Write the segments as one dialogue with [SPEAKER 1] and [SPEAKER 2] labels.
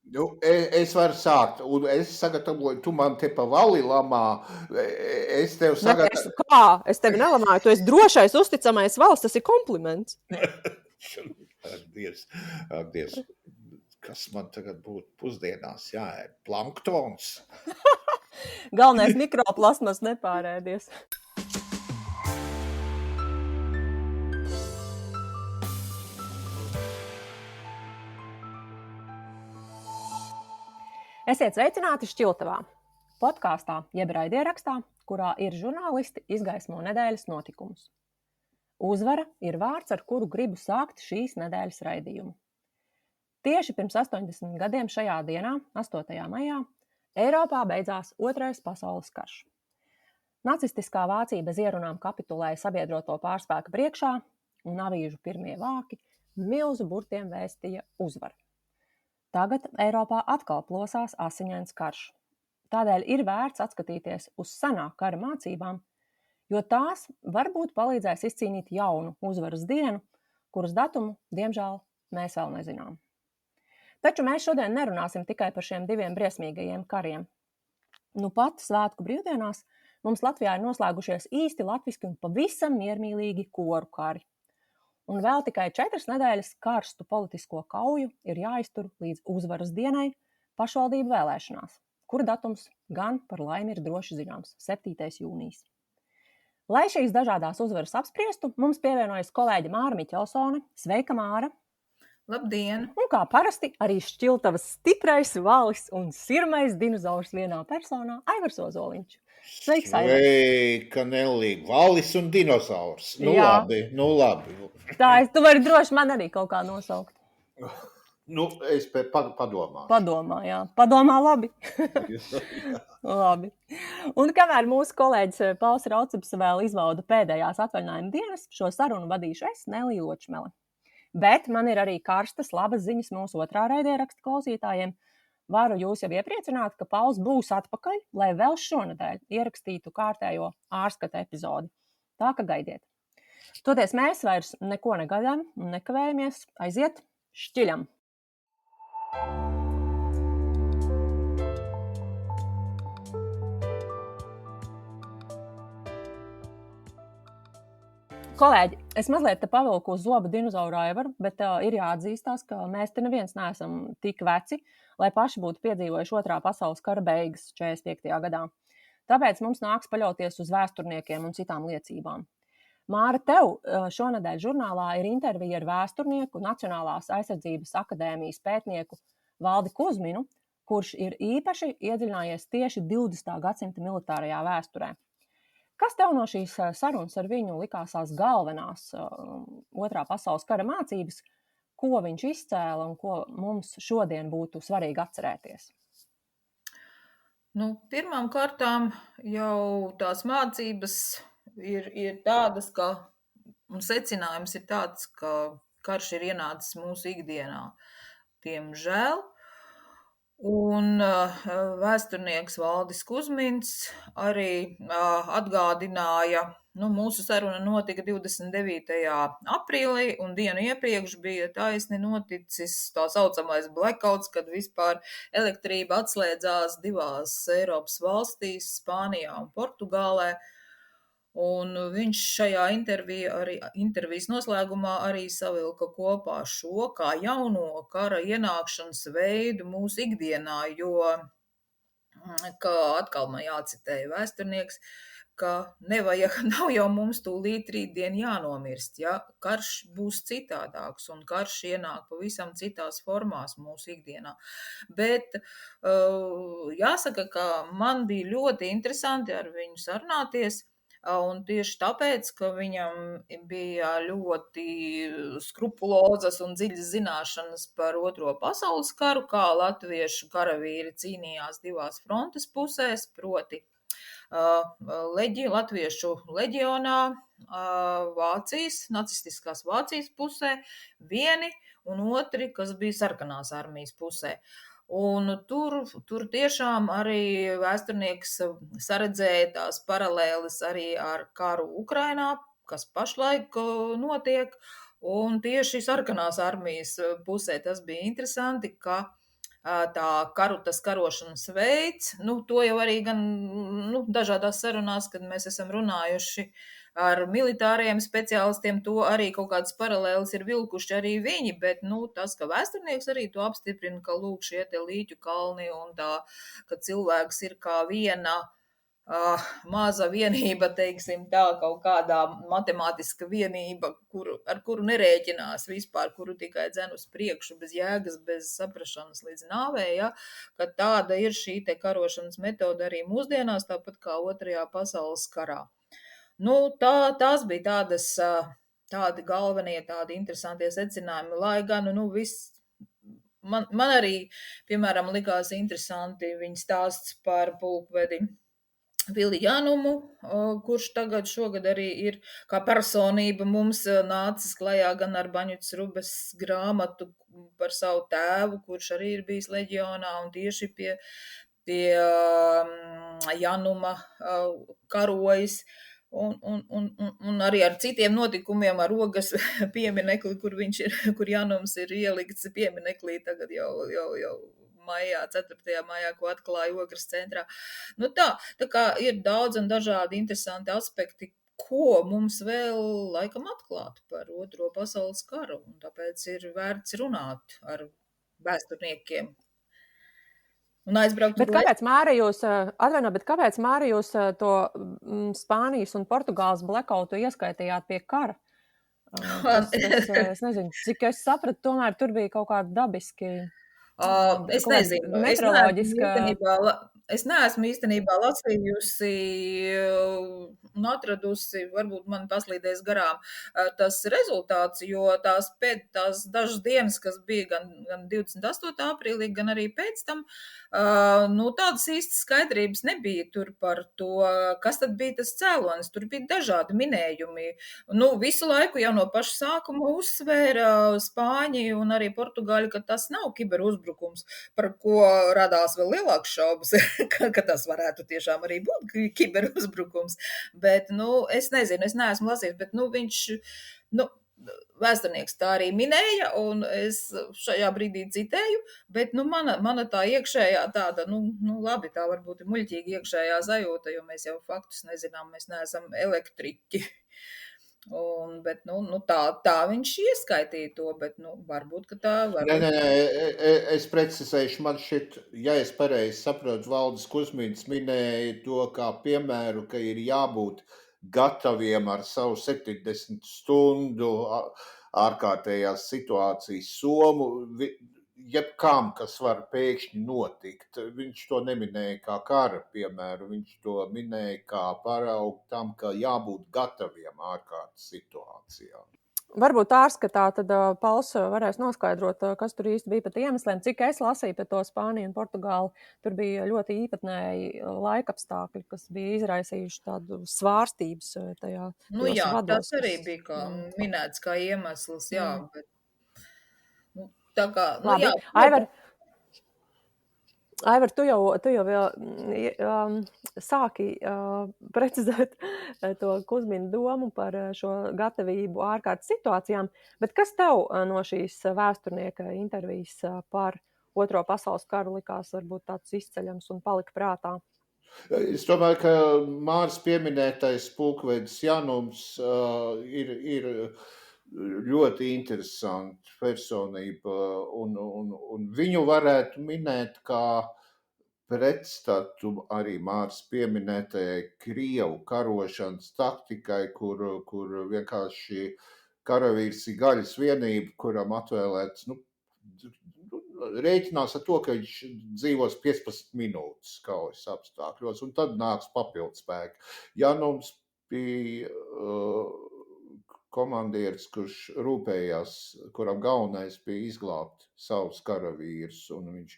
[SPEAKER 1] Nu, es varu sākt, un es sagatavoju, tu man te pa vali lamā, es tev
[SPEAKER 2] Nē, kā? Es tevi nelamāju, tu esi drošais, uzticamais valsts, tas ir kompliments.
[SPEAKER 1] Ak, Dievs, kas man tagad būtu pusdienās jāēd? Planktons?
[SPEAKER 2] Galvenais mikroplasmas nepārēdies. Esiet sveicināti Šķiltavā, podkāstā jeb raidierakstā, kurā ir žurnālisti izgaismo nedēļas notikumus. Uzvara ir vārds, ar kuru gribu sākt šīs nedēļas raidījumu. Tieši pirms 80 gadiem šajā dienā, 8. maijā, Eiropā beidzās Otrais pasaules karš. Nacistiskā Vācija bez ierunām kapitulēja sabiedroto pārspēku priekšā, un avīžu pirmie vāki milzu burtiem vēstīja uzvaru. Tagad Eiropā atkal plosās asiņains karš. Tādēļ ir vērts atskatīties uz senā kara mācībām, jo tās varbūt palīdzēs izcīnīt jaunu uzvaras dienu, kuras datumu, diemžēl, mēs vēl nezinām. Taču mēs šodien nerunāsim tikai par šiem diviem briesmīgajiem kariem. Nu pat svētku brīvdienās mums Latvijā ir noslēgušies īsti latviski un pavisam miermīlīgi koru kari. Un vēl tikai 4 nedēļas karstu politisko kauju ir jāiztur līdz uzvaras dienai pašvaldību vēlēšanās, kura datums gan par laimi ir droši zināms – 7. jūnijas. Lai šīs dažādās uzvaras apspriestu, mums pievienojas kolēģe Māra Miķelsone. Sveika, Māra!
[SPEAKER 3] Labdien!
[SPEAKER 2] Un kā parasti arī Šķiltavas stiprais valis un sirmais dinozaurs vienā personā – Aivars Ozoliņš. Sveiks, Aivars!
[SPEAKER 1] Sveika, Nelī, valis un dinozaurs. Nu
[SPEAKER 2] Jā.
[SPEAKER 1] labi.
[SPEAKER 2] Tā, tu vari droši man arī kaut kā nosaukt.
[SPEAKER 1] Nu, es padomāšu.
[SPEAKER 2] Padomā, jā. Padomā labi. Labi. Un kamēr mūsu kolēģis Pauls Raucips vēl izbauda pēdējās atvaļinājuma dienas, šo sarunu vadīšu es, Nelija Ločmele. Bet man ir arī karstas labas ziņas mūsu otrā raidieraksta klausītājiem. Varu jūs jau iepriecināt, ka Pauls būs atpakaļ, lai vēl šonedēļ ierakstītu kārtējo ārskata epizodi. Tā ka gaidiet. Toties mēs vairs neko negaidām un nekavējamies aiziet šķiļam. Kolēģi, es mazliet te pavilku uz zobu dinozauru Aivaru, bet ir jāatzīstās, ka mēs te neviens neesam tik veci, lai paši būtu piedzīvojuši Otrā pasaules kara beigas 45. gadā. Tāpēc mums nāks paļauties uz vēsturniekiem un citām liecībām. Māra, tev šonedēļ žurnālā ir intervija ar vēsturnieku Nacionālās aizsardzības akadēmijas pētnieku Valdi Kuzminu, kurš ir īpaši iedziļinājies tieši 20. gadsimta militārajā vēsturē. Kas tev no šīs sarunas ar viņu likāsās galvenās Otrā pasaules kara mācības, ko viņš izcēla un ko mums šodien būtu svarīgi atcerēties?
[SPEAKER 3] Nu, pirmām kārtām jau tās mācības ir tādas, ka secinājums ir tāds, ka karš ir ienācis mūsu ikdienā. Diemžēl. Un vēsturnieks Valdis Kuzmins arī atgādināja, mūsu saruna notika 29. aprīlī, un dienu iepriekš bija taisni noticis tā saucamais blackouts, kad vispār elektrība atslēdzās 2 Eiropas valstīs, Spānijā un Portugālē. Un viņš šajā intervijas noslēgumā arī savilka kopā šo kā jauno kara ienākšanas veidu mūsu ikdienā, jo, kā atkal man jācitē vēsturnieks, ka nav jau mums tūlīt rītdien jānomirst, ja karš būs citādāks un karš ienāk pavisam citās formās mūsu ikdienā. Bet jāsaka, ka man bija ļoti interesanti ar viņu sarunāties. Un tieši tāpēc, ka viņam bija ļoti skrupulozas un dziļas zināšanas par Otro pasaules karu, kā latviešu karavīri cīnījās 2 frontes pusēs, proti latviešu leģionā, nacistiskās Vācijas pusē, vieni un otri, kas bija sarkanās armijas pusē. Un tur tiešām arī vēsturnieks saredzēja tās paralēles arī ar karu Ukrainā, kas pašlaik notiek, un tieši sarkanās armijas pusē tas bija interesanti, ka tas karošanas veids. To jau arī gan dažādās sarunās, kad mēs esam runājuši ar militāriem speciālistiem, to arī kaut kādas paralēlas ir vilkuši arī viņi, bet tas, ka vēsturnieks arī to apstiprina, ka lūk šie te Līķu kalni un tā, ka cilvēks ir kā viena maza vienība, teiksim tā, kaut kādā matemātiska vienība, ar kuru nerēķinās vispār, kuru tikai dzen uz priekšu, bez jēgas, bez saprašanas līdz nāvei, ja, ka tāda ir šī te karošanas metoda arī mūsdienās, tāpat kā Otrajā pasaules karā. Tās bija tādi galvenie, tādi interesantie secinājumi, lai gan, viss. Man arī, piemēram, likās interesanti viņa stāsts par pulkvedi Vili Janumu, kurš šogad arī ir kā personība mums nācis klajā gan ar Baņuts Rubes grāmatu par savu tēvu, kurš arī ir bijis leģionā un tieši pie Januma karojis. Un arī ar citiem notikumiem, ar Ogas pieminekli, kur Janums ir ielikts piemineklī tagad jau maijā, 4. maijā, ko atklāja Ogres centrā. Tā kā ir daudz un dažādi interesanti aspekti, ko mums vēl laikam atklāt par Otro pasaules karu, un tāpēc ir vērts runāt ar vēsturniekiem. Un aizbraukt.
[SPEAKER 2] Bet kāpēc, Māra, jūs to Spānijas un Portugāles blackoutu ieskaitījāt pie kara? Es nezinu, cik es sapratu, tomēr tur bija kaut kādi dabiski.
[SPEAKER 3] Es nezinu, es neesmu īstenībā lasījusi un atradusi, varbūt man paslīdēs garām tas rezultāts, jo tās dažas dienas, kas bija gan 28. aprīlī, gan arī pēc tam, tādas īstas skaidrības nebija tur par to, kas tad bija tas cēlonis. Tur bija dažādi minējumi. Visu laiku jau no paša sākuma uzsvēra Spāņi un arī Portugāļi, ka tas nav kiberuzbrukums, par ko radās vēl lielāks šaubas, ka tas varētu tiešām arī būt kiberuzbrukums. Bet, es nezinu, es neesmu lasījis, bet, viņš, vēsturnieks tā arī minēja, un es šajā brīdī citēju, bet, mana tā iekšējā tāda, labi, tā varbūt ir muļķīga iekšējā sajūta, jo mēs jau faktus nezinām, mēs neesam elektriķi. Bet, tā viņš ieskaitīja to, bet, varbūt, ka tā var.
[SPEAKER 1] Nē, es precizēšu, man šķiet, ja es pareizi saprotu, Valdis Kusmīns minēja to kā piemēru, ka ir jābūt gataviem ar savu 70 stundu ārkārtējās situācijas somu, jebkam, kas var pēkšņi notikt. Viņš to neminēja kā kara piemēru, viņš to minēja kā paraugu tam, ka jābūt gataviem ārkārtas situācijām.
[SPEAKER 2] Varbūt ārskatā tad Pauls varēs noskaidrot, kas tur īsti bija pat iemesliem. Cik es lasīju par to Spāniju un Portugāli, tur bija ļoti īpatnēji laikapstākļi, kas bija izraisījuši tādu svārstības tajā.
[SPEAKER 3] Jā, vados, tas arī bija kā minēts kā iemesls, jā, bet tā kā,
[SPEAKER 2] labi.
[SPEAKER 3] Jā.
[SPEAKER 2] Aivar, tu jau sāki precizēt to Kusmina domu par šo gatavību ārkārtas situācijām, bet kas tev no šīs vēsturnieka intervijas par Otro pasaules karu likās varbūt tāds izceļams un palika prātā?
[SPEAKER 1] Es domāju, ka Māris pieminētais pulkvedis Janums ir ļoti interesanta personība, un viņu varētu minēt kā pretstatu arī Māris pieminētajai Krievu karošanas taktikai, kur vienkārši karavīrs ir gaļas vienība, kuram atvēlēts, rēķinās ar to, ka viņš dzīvos 15 minūtes kaujas apstākļos, un tad nāks papildspēki. Janums bija komandieris, kurš rūpējās, kuram galvenais bija izglābt savus karavīrus, un viņš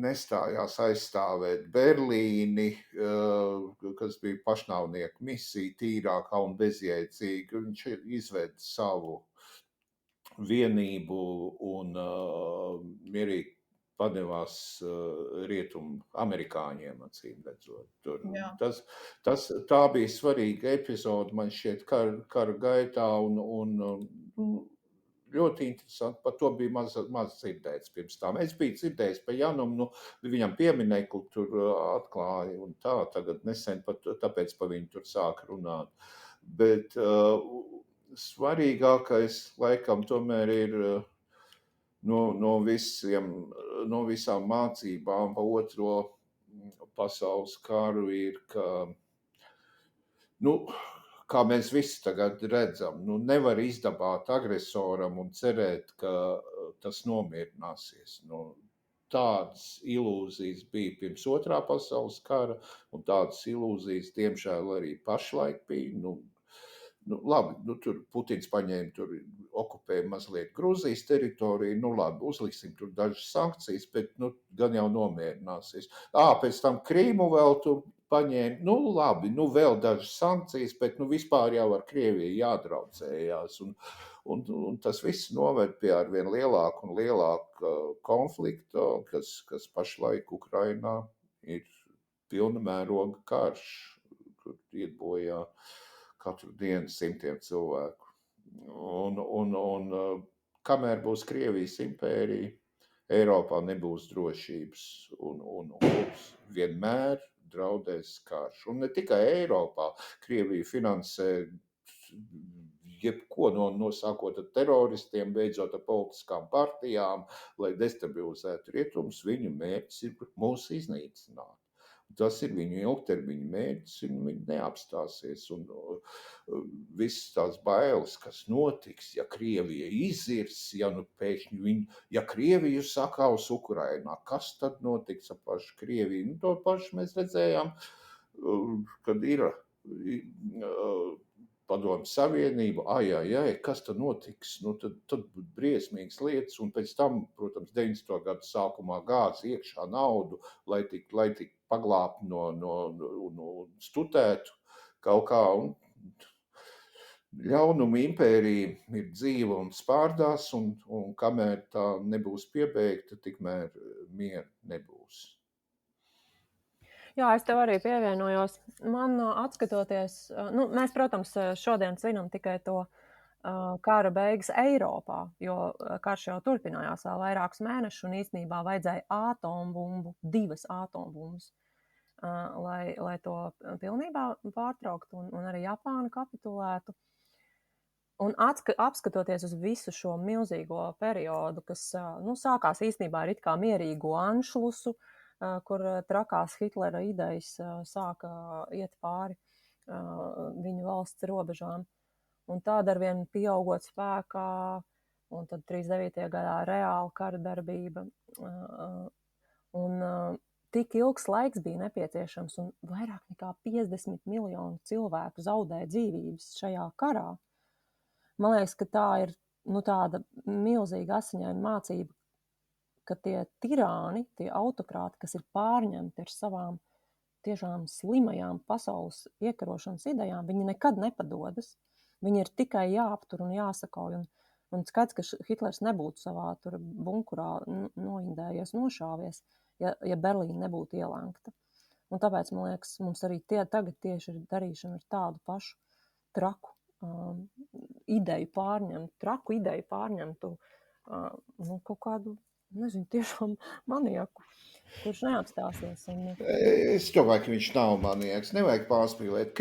[SPEAKER 1] nestājās aizstāvēt Berlīni, kas bija pašnāvnieku misija, tīrākā un bezjēdzīga. Viņš izveda savu vienību un mierīgi padevās rietumu amerikāņiem, acīm redzot. Tā bija svarīga epizode, man šķiet, kara gaitā, un ļoti interesanti. Par to bija maz dzirdēts pirms tam. Es biju dzirdējis par Janumu, viņam pieminekli tur atklāja un tā, tagad nesen tāpēc par viņu tur sāk runāt. Bet svarīgākais laikam tomēr ir no visām mācībām pa otro pasaules karu ir, ka kā mēs visi tagad redzam, nevar izdabāt agresoram un cerēt, ka tas nomierināsies. Tādas ilūzijas bija pirms otrā pasaules kara, un tādas ilūzijas, diemžēl, arī pašlaik bija. Labi, tur Putins paņēma, tur okupēja mazliet Gruzijas teritoriju, labi, uzliksim tur dažas sankcijas, bet gan jau nomierināsies. Pēc tam Krīmu vēl tur paņēma, labi, vēl dažas sankcijas, bet vispār jau ar Krieviju jādraudzējās. Un tas viss noved pie arvien lielāku un lielāku konfliktu, kas pašlaik Ukrainā ir pilna mēroga karš, kur iet bojā katru dienu simtiem cilvēku. Un kamēr būs Krievijas impērija, Eiropā nebūs drošības un vienmēr draudēs karš. Un ne tikai Eiropā. Krievija finansē jebko nosākot ar teroristiem, beidzot ar politiskām partijām, lai destabilizētu rietumus. Viņu mērķis ir mūs iznīcināt. Tas ir viņu ilgtermiņa mērķis, un viņi neapstāsies. Un visas tās bailes, kas notiks, ja Krievija izirs, ja Krieviju sakaus Ukrainā, kas tad notiks ar pašu Krieviju? To pašu mēs redzējām, kad ir Padomju Savienība, kas tad notiks? Tad briesmīgas lietas, un pēc tam, protams, 90. gadu sākumā gāz iekšā naudu, lai tik paglābt no stutētu kaut kā. Ļaunuma impērija ir dzīva un spārdās, un kamēr tā nebūs piebeigta, tikmēr miera nebūs.
[SPEAKER 2] Jā, es tev arī pievienojos. Man atskatoties, mēs, protams, šodien zinām tikai to kara beigas Eiropā, jo karš jau turpinājās vēl vairākus mēnešus, un īstenībā vajadzēja atombumbu, 2 atombumbas, lai to pilnībā pārtrauktu, un arī Japāna kapitulētu. Un apskatoties uz visu šo milzīgo periodu, kas sākās īstenībā ar it kā mierīgu Anšlusu, kur trakās Hitlera idejas sāka iet pāri viņu valsts robežām. Un tāda arvien pieaugot spēkā, un tad 39. gadā reāla kara darbība. Un tik ilgs laiks bija nepieciešams, un vairāk nekā 50 miljonu cilvēku zaudēja dzīvības šajā karā. Man liekas, ka tā ir tāda milzīga asiņaina mācība, ka tie tirāni, tie autokrāti, kas ir pārņemti ar savām tiešām slimajām pasaules iekarošanas idejām, viņi nekad nepadodas. Viņi ir tikai jāaptur un jāsakauj. Un skaidrs, ka Hitlers nebūtu savā tur bunkurā noindējies, nošāvies, ja Berlīna nebūtu ielēgta. Un tāpēc, man liekas, mums arī tagad tieši ir darīšana ar tādu pašu traku ideju pārņemtu kaut kādu, nezinu, tiešām manieku, kurš neapstāsies.
[SPEAKER 1] Es domāju, ka viņš nav manieks. Nevajag pārspīlēt.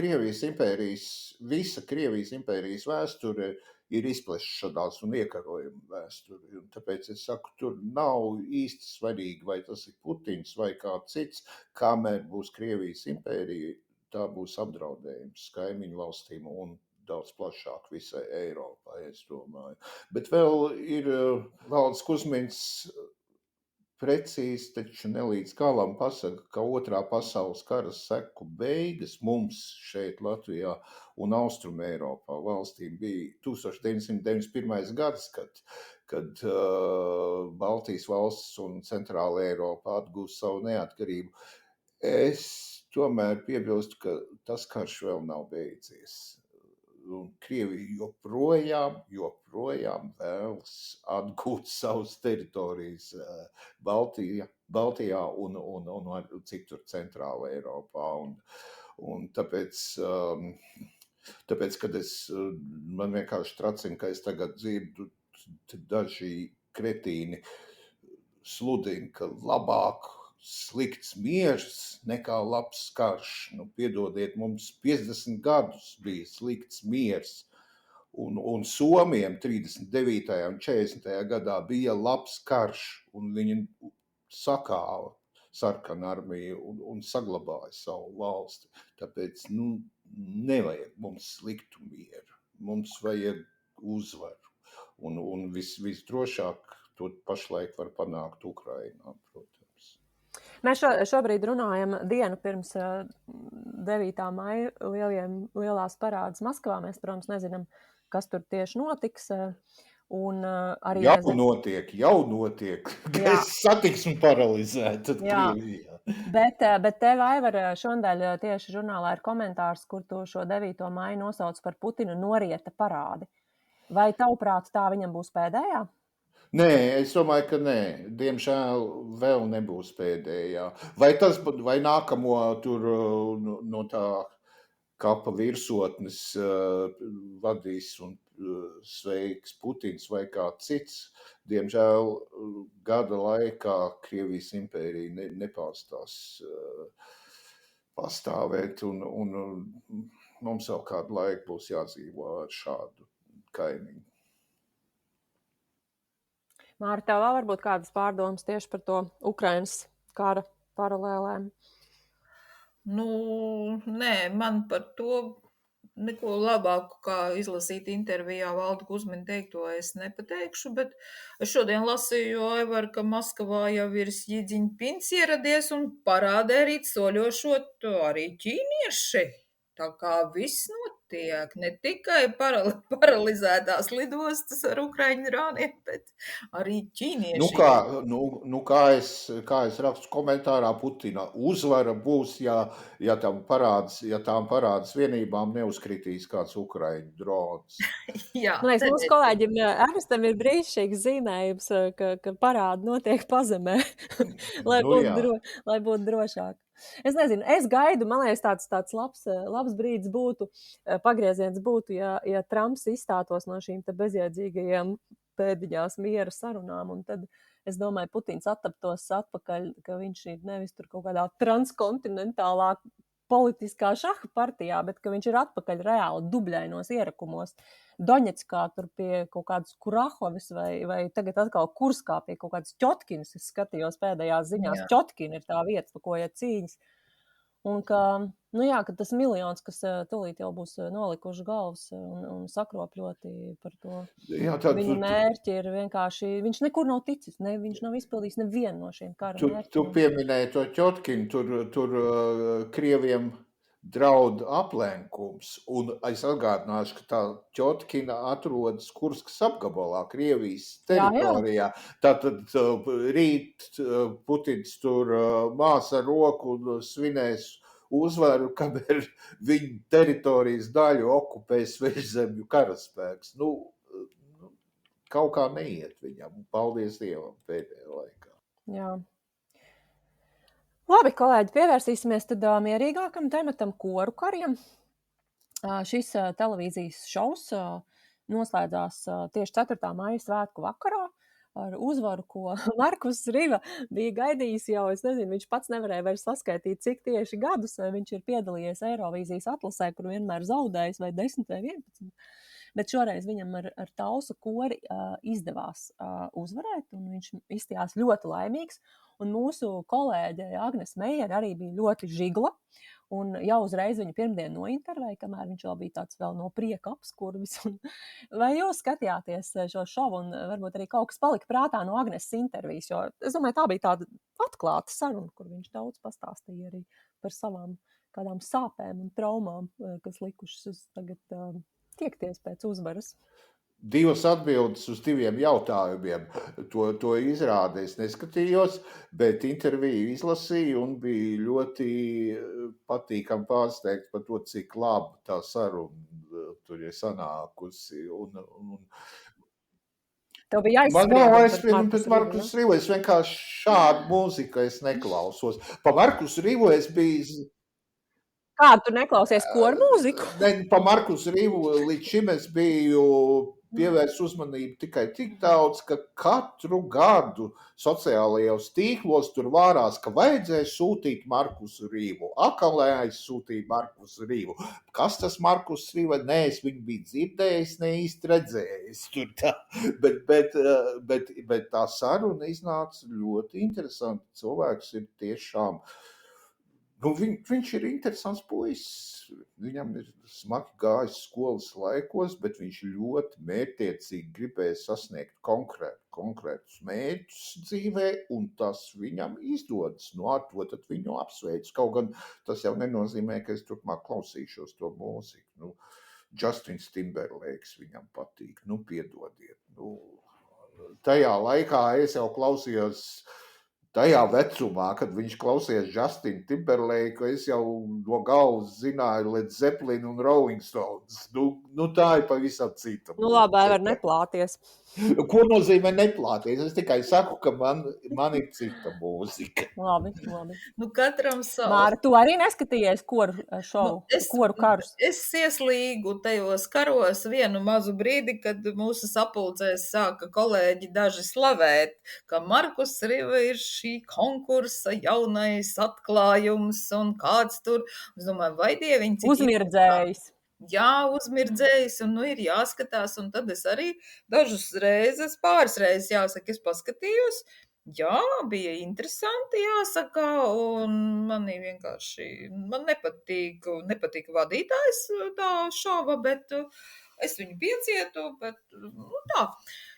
[SPEAKER 1] Visa Krievijas impērijas vēsture ir izplešanās un iekarojuma vēsture. Un tāpēc es saku, tur nav īsti svarīgi, vai tas ir Putins vai kāds cits. Kamēr būs Krievijas impērija, tā būs apdraudējums kaimiņu valstīm un daudz plašāk visai Eiropai, es domāju. Bet vēl ir Valds Kusmins precīzi, taču nelīdz galam pasaka, ka otrā pasaules kara seku beigas mums šeit Latvijā un Austrum Eiropā valstīm bija 1991. gads, kad Baltijas valsts un Centrāla Eiropa atgūst savu neatkarību. Es tomēr piebilstu, ka tas karš vēl nav beidzies. Un Krievija joprojām vēlas atgūt savas teritorijas Baltijā un citur Centrāla Eiropā. Un tāpēc, kad man vienkārši tracina, ka es tagad dzirdu daži kretīni sludina, ka labāk slikts miers nekā labs karš. Nu, piedodiet, mums 50 gadus bija slikts miers. Un Somiem 39. un 40. gadā bija labs karš, un viņi sakāva sarkanu armiju un saglabāja savu valsti. Tāpēc nevajag mums sliktu mieru. Mums vajag uzvaru. Un visdrošāk to pašlaik var panākt Ukrainā, protams.
[SPEAKER 2] Mēs šobrīd runājam dienu pirms 9. maija lielās parādes Maskavā. Mēs, protams, nezinām, kas tur tieši notiks. Un, arī
[SPEAKER 1] jau notiek. Satiksme paralizēta Krievijā.
[SPEAKER 2] Bet tev, Aivar, šodien tieši žurnālā ir komentārs, kur tu šo 9. maiju nosauc par Putina norieta parādi. Vai tavuprāt tā viņam būs pēdējā?
[SPEAKER 1] Nē, es domāju, ka nē. Diemžēl vēl nebūs pēdējā. Vai nākamo tur no tā kapa virsotnes vadīs un sveiks Putins vai kā cits. Diemžēl gada laikā Krievijas impērija nepārstās pastāvēt un mums vēl kādu laiku būs jādzīvo ar šādu kaimiņu.
[SPEAKER 2] Māri, tev vēl varbūt kādas pārdomas tieši par to Ukrainas kara paralēlēm?
[SPEAKER 3] Nē, man par to neko labāku, kā izlasīt intervijā Valdu Kusminu teikto, es nepateikšu, bet es šodien lasīju, Aivar, ka Maskavā jau ir Xi Jinpings ieradies un parādē rīt soļošot arī ķīnieši. Tā kā viss notiek, ne tikai paralizētās lidostas ar ukraiņu rāniem, bet arī ķīnieši.
[SPEAKER 1] Kā es rakstu komentārā, Putina uzvara būs, ja tām parādas vienībām neuzkritīs kāds ukraiņu drons.
[SPEAKER 2] Jā, mūsu kolēģim Ernestam ir brīnišķīgs zīmējums, ka parādi notiek pazemē, lai būtu drošāk. Es nezinu, es gaidu, man liekas, tāds labs brīdis būtu, pagrieziens būtu, ja Trumps izstātos no šīm te bezjēdzīgajiem pēdiņās miera sarunām, un tad, es domāju, Putins attaptos atpakaļ, ka viņš ir nevis tur kaut kādā transkontinentālā politiskā šaha partijā, bet ka viņš ir atpakaļ reāli dubļainos ierakumos. Doņetskā tur pie kaut kādas Kurahovis vai tagad atkal Kurskā pie kaut kādas Ķotkinas, es skatījos pēdējās ziņās, Ķotkina ir tā vieta, pa ko iet cīņas. Un ka tas miljons, kas tūlīt jau būs nolikuši galvas un sakropļoti par to. Viņa mērķi ir vienkārši, viņš nekur nav ticis, viņš nav izpildījis nevienu no šiem kara mērķiem.
[SPEAKER 1] Tu pieminēji to Ķotkinu, tur Krieviem draud aplenkums, un es atgādināšu, ka tā Ķotkina atrodas Kurskas apgabalā, Krievijas teritorijā. Tātad rīt Putins tur māsa roku un svinēs uzvaru, kamēr viņa teritorijas daļu okupēs Svežzemju karaspēks. Kaut kā neiet viņam, paldies Dievam pēdējā laikā.
[SPEAKER 2] Jā. Labi, kolēģi, pievērsīsimies tad mierīgākam tematam koru kariem. Šis televīzijas šovs noslēdzās tieši 4. maija svētku vakarā ar uzvaru, ko Markus Riva bija gaidījis jau, es nezinu, viņš pats nevarēja vairs saskaitīt, cik tieši gadus viņš ir piedalījies Eirovīzijas atlasē, kur vienmēr zaudējis vai 10 vai 11. Bet šoreiz viņam ar tausu kori izdevās uzvarēt, un viņš izstījās ļoti laimīgs. Un mūsu kolēģe Agnes Meijere arī bija ļoti žigla, un jau uzreiz viņu pirmdien nointervēja, kamēr viņš vēl bija tāds vēl no prieka apskurvis. Vai jūs skatījāties šo šovu, un varbūt arī kaut kas palika prātā no Agnes intervijas, jo es domāju, tā bija tāda atklāta saruna, kur viņš daudz pastāstīja arī par savām kādām sāpēm un traumām, kas likušas uz tagad tiekties pēc uzvaras.
[SPEAKER 1] 2 atbildes uz 2 jautājumiem. To izrādi es neskatījos, bet interviju izlasīju un bija ļoti patīkami pārsteigts par to, cik labi tā saruna tur ir sanākusi.
[SPEAKER 2] Tev bija
[SPEAKER 1] jāizspriedums pēc Markus Rivu. Es vienkārši šādu mūziku es neklausos. Pa Markus Rivu es biju...
[SPEAKER 2] Kādu tu neklausies koru mūziku?
[SPEAKER 1] Pa Markus Rivu līdz šim es biju pievērs uzmanību tikai tik daudz, ka katru gadu sociālajos tīklos tur vārās, ka vajadzēja sūtīt Markusu Rīvu. Akalē aizsūtīja Markusu Rīvu. Kas tas Markus Rīva? Nē, es viņu biju dzirdējis, ne īsti redzējis. Tur tā. Bet tā saruna iznāca ļoti interesanti. Cilvēks ir tiešām... viņš ir interesants puisis. Viņam ir smagi gājis skolas laikos, bet viņš ļoti mērķtiecīgi gribēja sasniegt konkrētus mērķus dzīvē, un tas viņam izdodas. Ar to tad viņu apsveic. Kaut gan tas jau nenozīmē, ka es turpmāk klausīšos to mūziku. Justins Timberlakes viņam patīk. Piedodiet. Tajā laikā es jau klausījos tajā vecumā, kad viņš klausījās Justinu Timberlaku, es jau no galvas zināju Led Zeppelin un Rolling Stones. Tā ir pavisam cita.
[SPEAKER 2] Labi, var neplāties.
[SPEAKER 1] Ko nozīmē neplāties? Es tikai saku, ka man ir cita mūzika.
[SPEAKER 2] Labi.
[SPEAKER 3] Katram savu.
[SPEAKER 2] Māra, tu arī neskatījies koru šovu, koru karus?
[SPEAKER 3] Es ieslīgu tajos karos vienu mazu brīdi, kad mūsu sapulcēs sāka kolēģi daži slavēt, ka Markus Riva ir šī konkursa jaunais atklājums un kāds tur, es domāju, vai dieviņ, cik
[SPEAKER 2] uzmirdzējis.
[SPEAKER 3] Jā, uzmirdzējis, un ir jāskatās, un tad es arī pāris reizes, jāsaka, es paskatījos. Jā, bija interesanti, jāsaka, un man nepatīk vadītājs tā šova, bet es viņu piecietu, bet tā.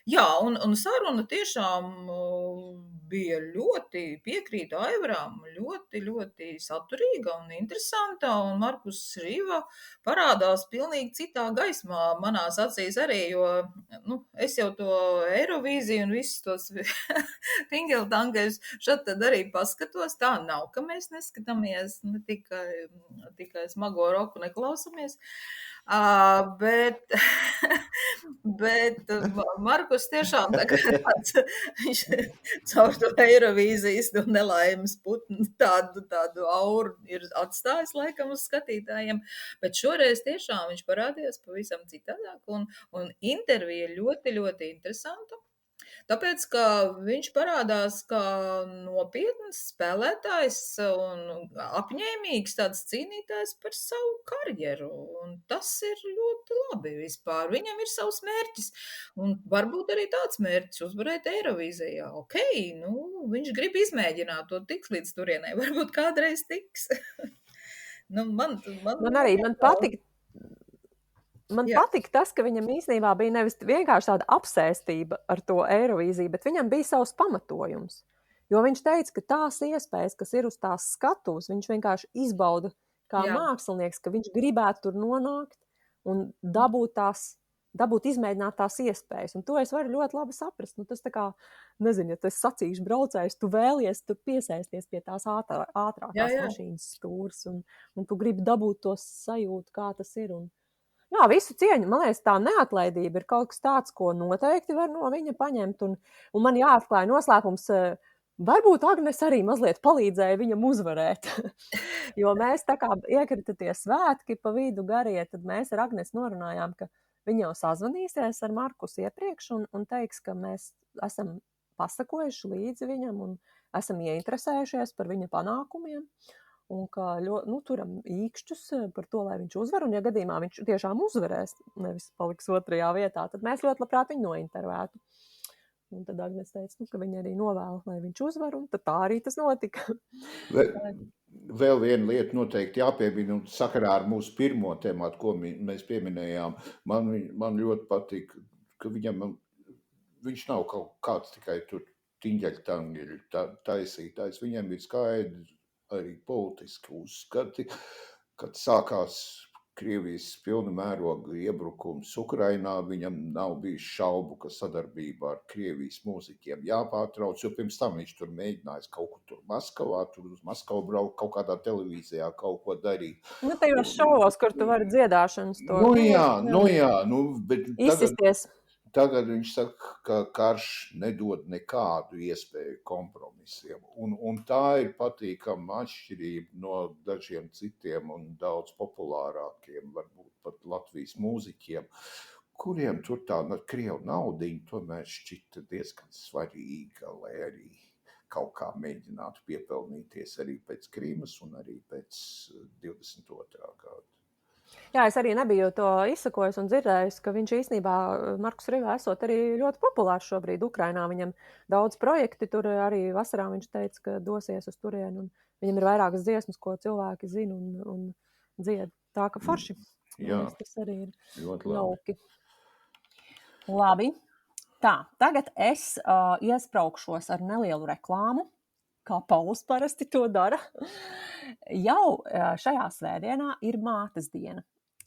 [SPEAKER 3] Jā, un saruna tiešām bija ļoti, piekrītu Aivaram, ļoti, ļoti saturīga un interesanta, un Markus Riva parādās pilnīgi citā gaismā manās acīs arī, jo es jau to Eirovīziju un visus tos tingeltangēs šad tad arī paskatos. Tā nav, ka mēs neskatāmies, ne tikai smago roku neklausamies. Bet Markus tiešām tāds, viņš caur to Eirovīzijas nelaimes putnu tādu auru ir atstājis laikam uz skatītājiem, bet šoreiz tiešām viņš parādījās pavisam citādāk, un intervija ļoti, ļoti interesanta. Tāpēc, ka viņš parādās kā nopietns spēlētājs un apņēmīgs tāds cīnītājs par savu karjeru. Un tas ir ļoti labi vispār. Viņam ir savs mērķis. Un varbūt arī tāds mērķis uzvarēt Eirovīzijā. Ok, viņš grib izmēģināt to tiks līdz turienei. Varbūt kādreiz tiks. Man
[SPEAKER 2] patīk. Man patika tas, ka viņam īstenībā bija nevis vienkārši tāda apsēstība ar to Eirovīziju, bet viņam bija savs pamatojums. Jo viņš teica, ka tās iespējas, kas ir uz tās skatuves, viņš vienkārši izbauda kā mākslinieks, ka viņš gribētu tur nonākt un dabūt izmēģināt tās iespējas. Un to es varu ļoti labi saprast. Tas tā kā, nezinu, ja tu esi sacīkšu braucējs, tu vēlies tur piesēsties pie tās ātrākās mašīnas stūras un tu gribi dabūt to sajūtu, kā tas ir. Jā, visu cieņu. Man liekas, tā neatlaidība ir kaut kas tāds, ko noteikti var no viņa paņemt. Un man jāatklāja noslēpums, varbūt Agnes arī mazliet palīdzēja viņam uzvarēt. Jo mēs tā kā iekrita tie svētki pa vidu garie, tad mēs ar Agnes norunājām, ka viņa jau sazvanīsies ar Markusu iepriekš un teiks, ka mēs esam pasakojuši līdzi viņam un esam ieinteresējušies par viņa panākumiem. Un ka turam īkšķus par to, lai viņš uzvar, un ja gadījumā viņš tiešām uzvarēs, nevis paliks otrajā vietā, tad mēs ļoti labprāt viņu nointervētu. Un tad Agnes teica, ka viņa arī novēla, lai viņš uzvar, un tad tā arī tas notika.
[SPEAKER 1] Vēl viena lieta noteikti jāpiemina, un sakarā ar mūsu pirmo tematu, ko mēs pieminējām, man ļoti patīk, ka viņš nav kaut kāds tikai tur tiņģeļtangeļu taisītājs, viņam ir skaidrs arī politiski uzskati, kad sākās Krievijas pilna mēroga iebrukums Ukrainā, viņam nav bijis šaubu, ka sadarbībā ar Krievijas mūziķiem jāpārtrauc, jo pirms tam viņš tur mēģinājis kaut kur tur Maskavā, tur uz Maskavu braukt, kaut kādā televīzijā kaut ko darīt.
[SPEAKER 2] Tajos šovos, kur tu vari dziedāšanas to.
[SPEAKER 1] Bet
[SPEAKER 2] izsisties.
[SPEAKER 1] Tagad viņš saka, ka karš nedod nekādu iespēju kompromisiem. Un tā ir patīkama atšķirība no dažiem citiem un daudz populārākiem, varbūt pat Latvijas mūziķiem, kuriem tur tā krievu naudiņa tomēr šķita diezgan svarīga, lai arī kaut kā mēģinātu piepelnīties arī pēc Krīmas un arī pēc 22. gada.
[SPEAKER 2] Jā, es arī nebiju to izsakojis un dzirdējis, ka viņš īstenībā, Markus Rivā, esot arī ļoti populārs šobrīd Ukrainā. Viņam daudz projekti, tur arī vasarā viņš teica, ka dosies uz turienu, un viņam ir vairākas dziesmas, ko cilvēki zina un dzied. Tā ka forši.
[SPEAKER 1] Jā,
[SPEAKER 2] Tas arī ir
[SPEAKER 1] ļoti labi.
[SPEAKER 2] jauki. Labi. Tā, tagad es iespraukšos ar nelielu reklāmu, kā Pauls parasti to dara. Jau šajā svētdienā ir mātes diena.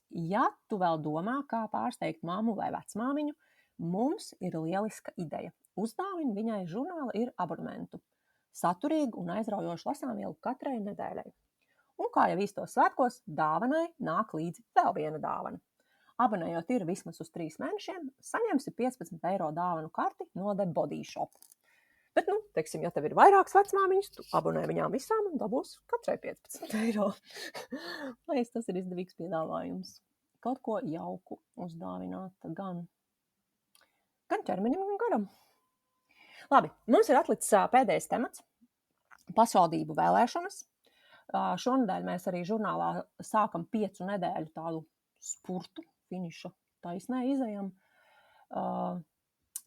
[SPEAKER 2] Ja tu vēl domā, kā pārsteigt mammu vai vecmāmiņu, mums ir lieliska ideja. Uzdāvini viņai žurnāla ir abonementu. Saturīgu un aizraujošu lasāmvielu katrai nedēļai. Un kā jau īstos svētkos, dāvanai nāk līdzi vēl viena dāvana. Abonējot ir vismaz uz 3 mēnešiem, saņemsi 15 eiro dāvanu karti no The Body Shop. Bet, teiksim, ja tev ir vairākas vecmāmiņas, tu abonē viņām visām un dabūs katrai 15 eiro. Liekas, tas ir izdevīgs piedāvājums. Kaut ko jauku uzdāvināt gan ķermenim un garam. Labi, mums ir atlicis pēdējais temats – pašvaldību vēlēšanas. Šonedēļ mēs arī žurnālā sākam 5 nedēļu tādu spurtu, finiša taisnē izejam.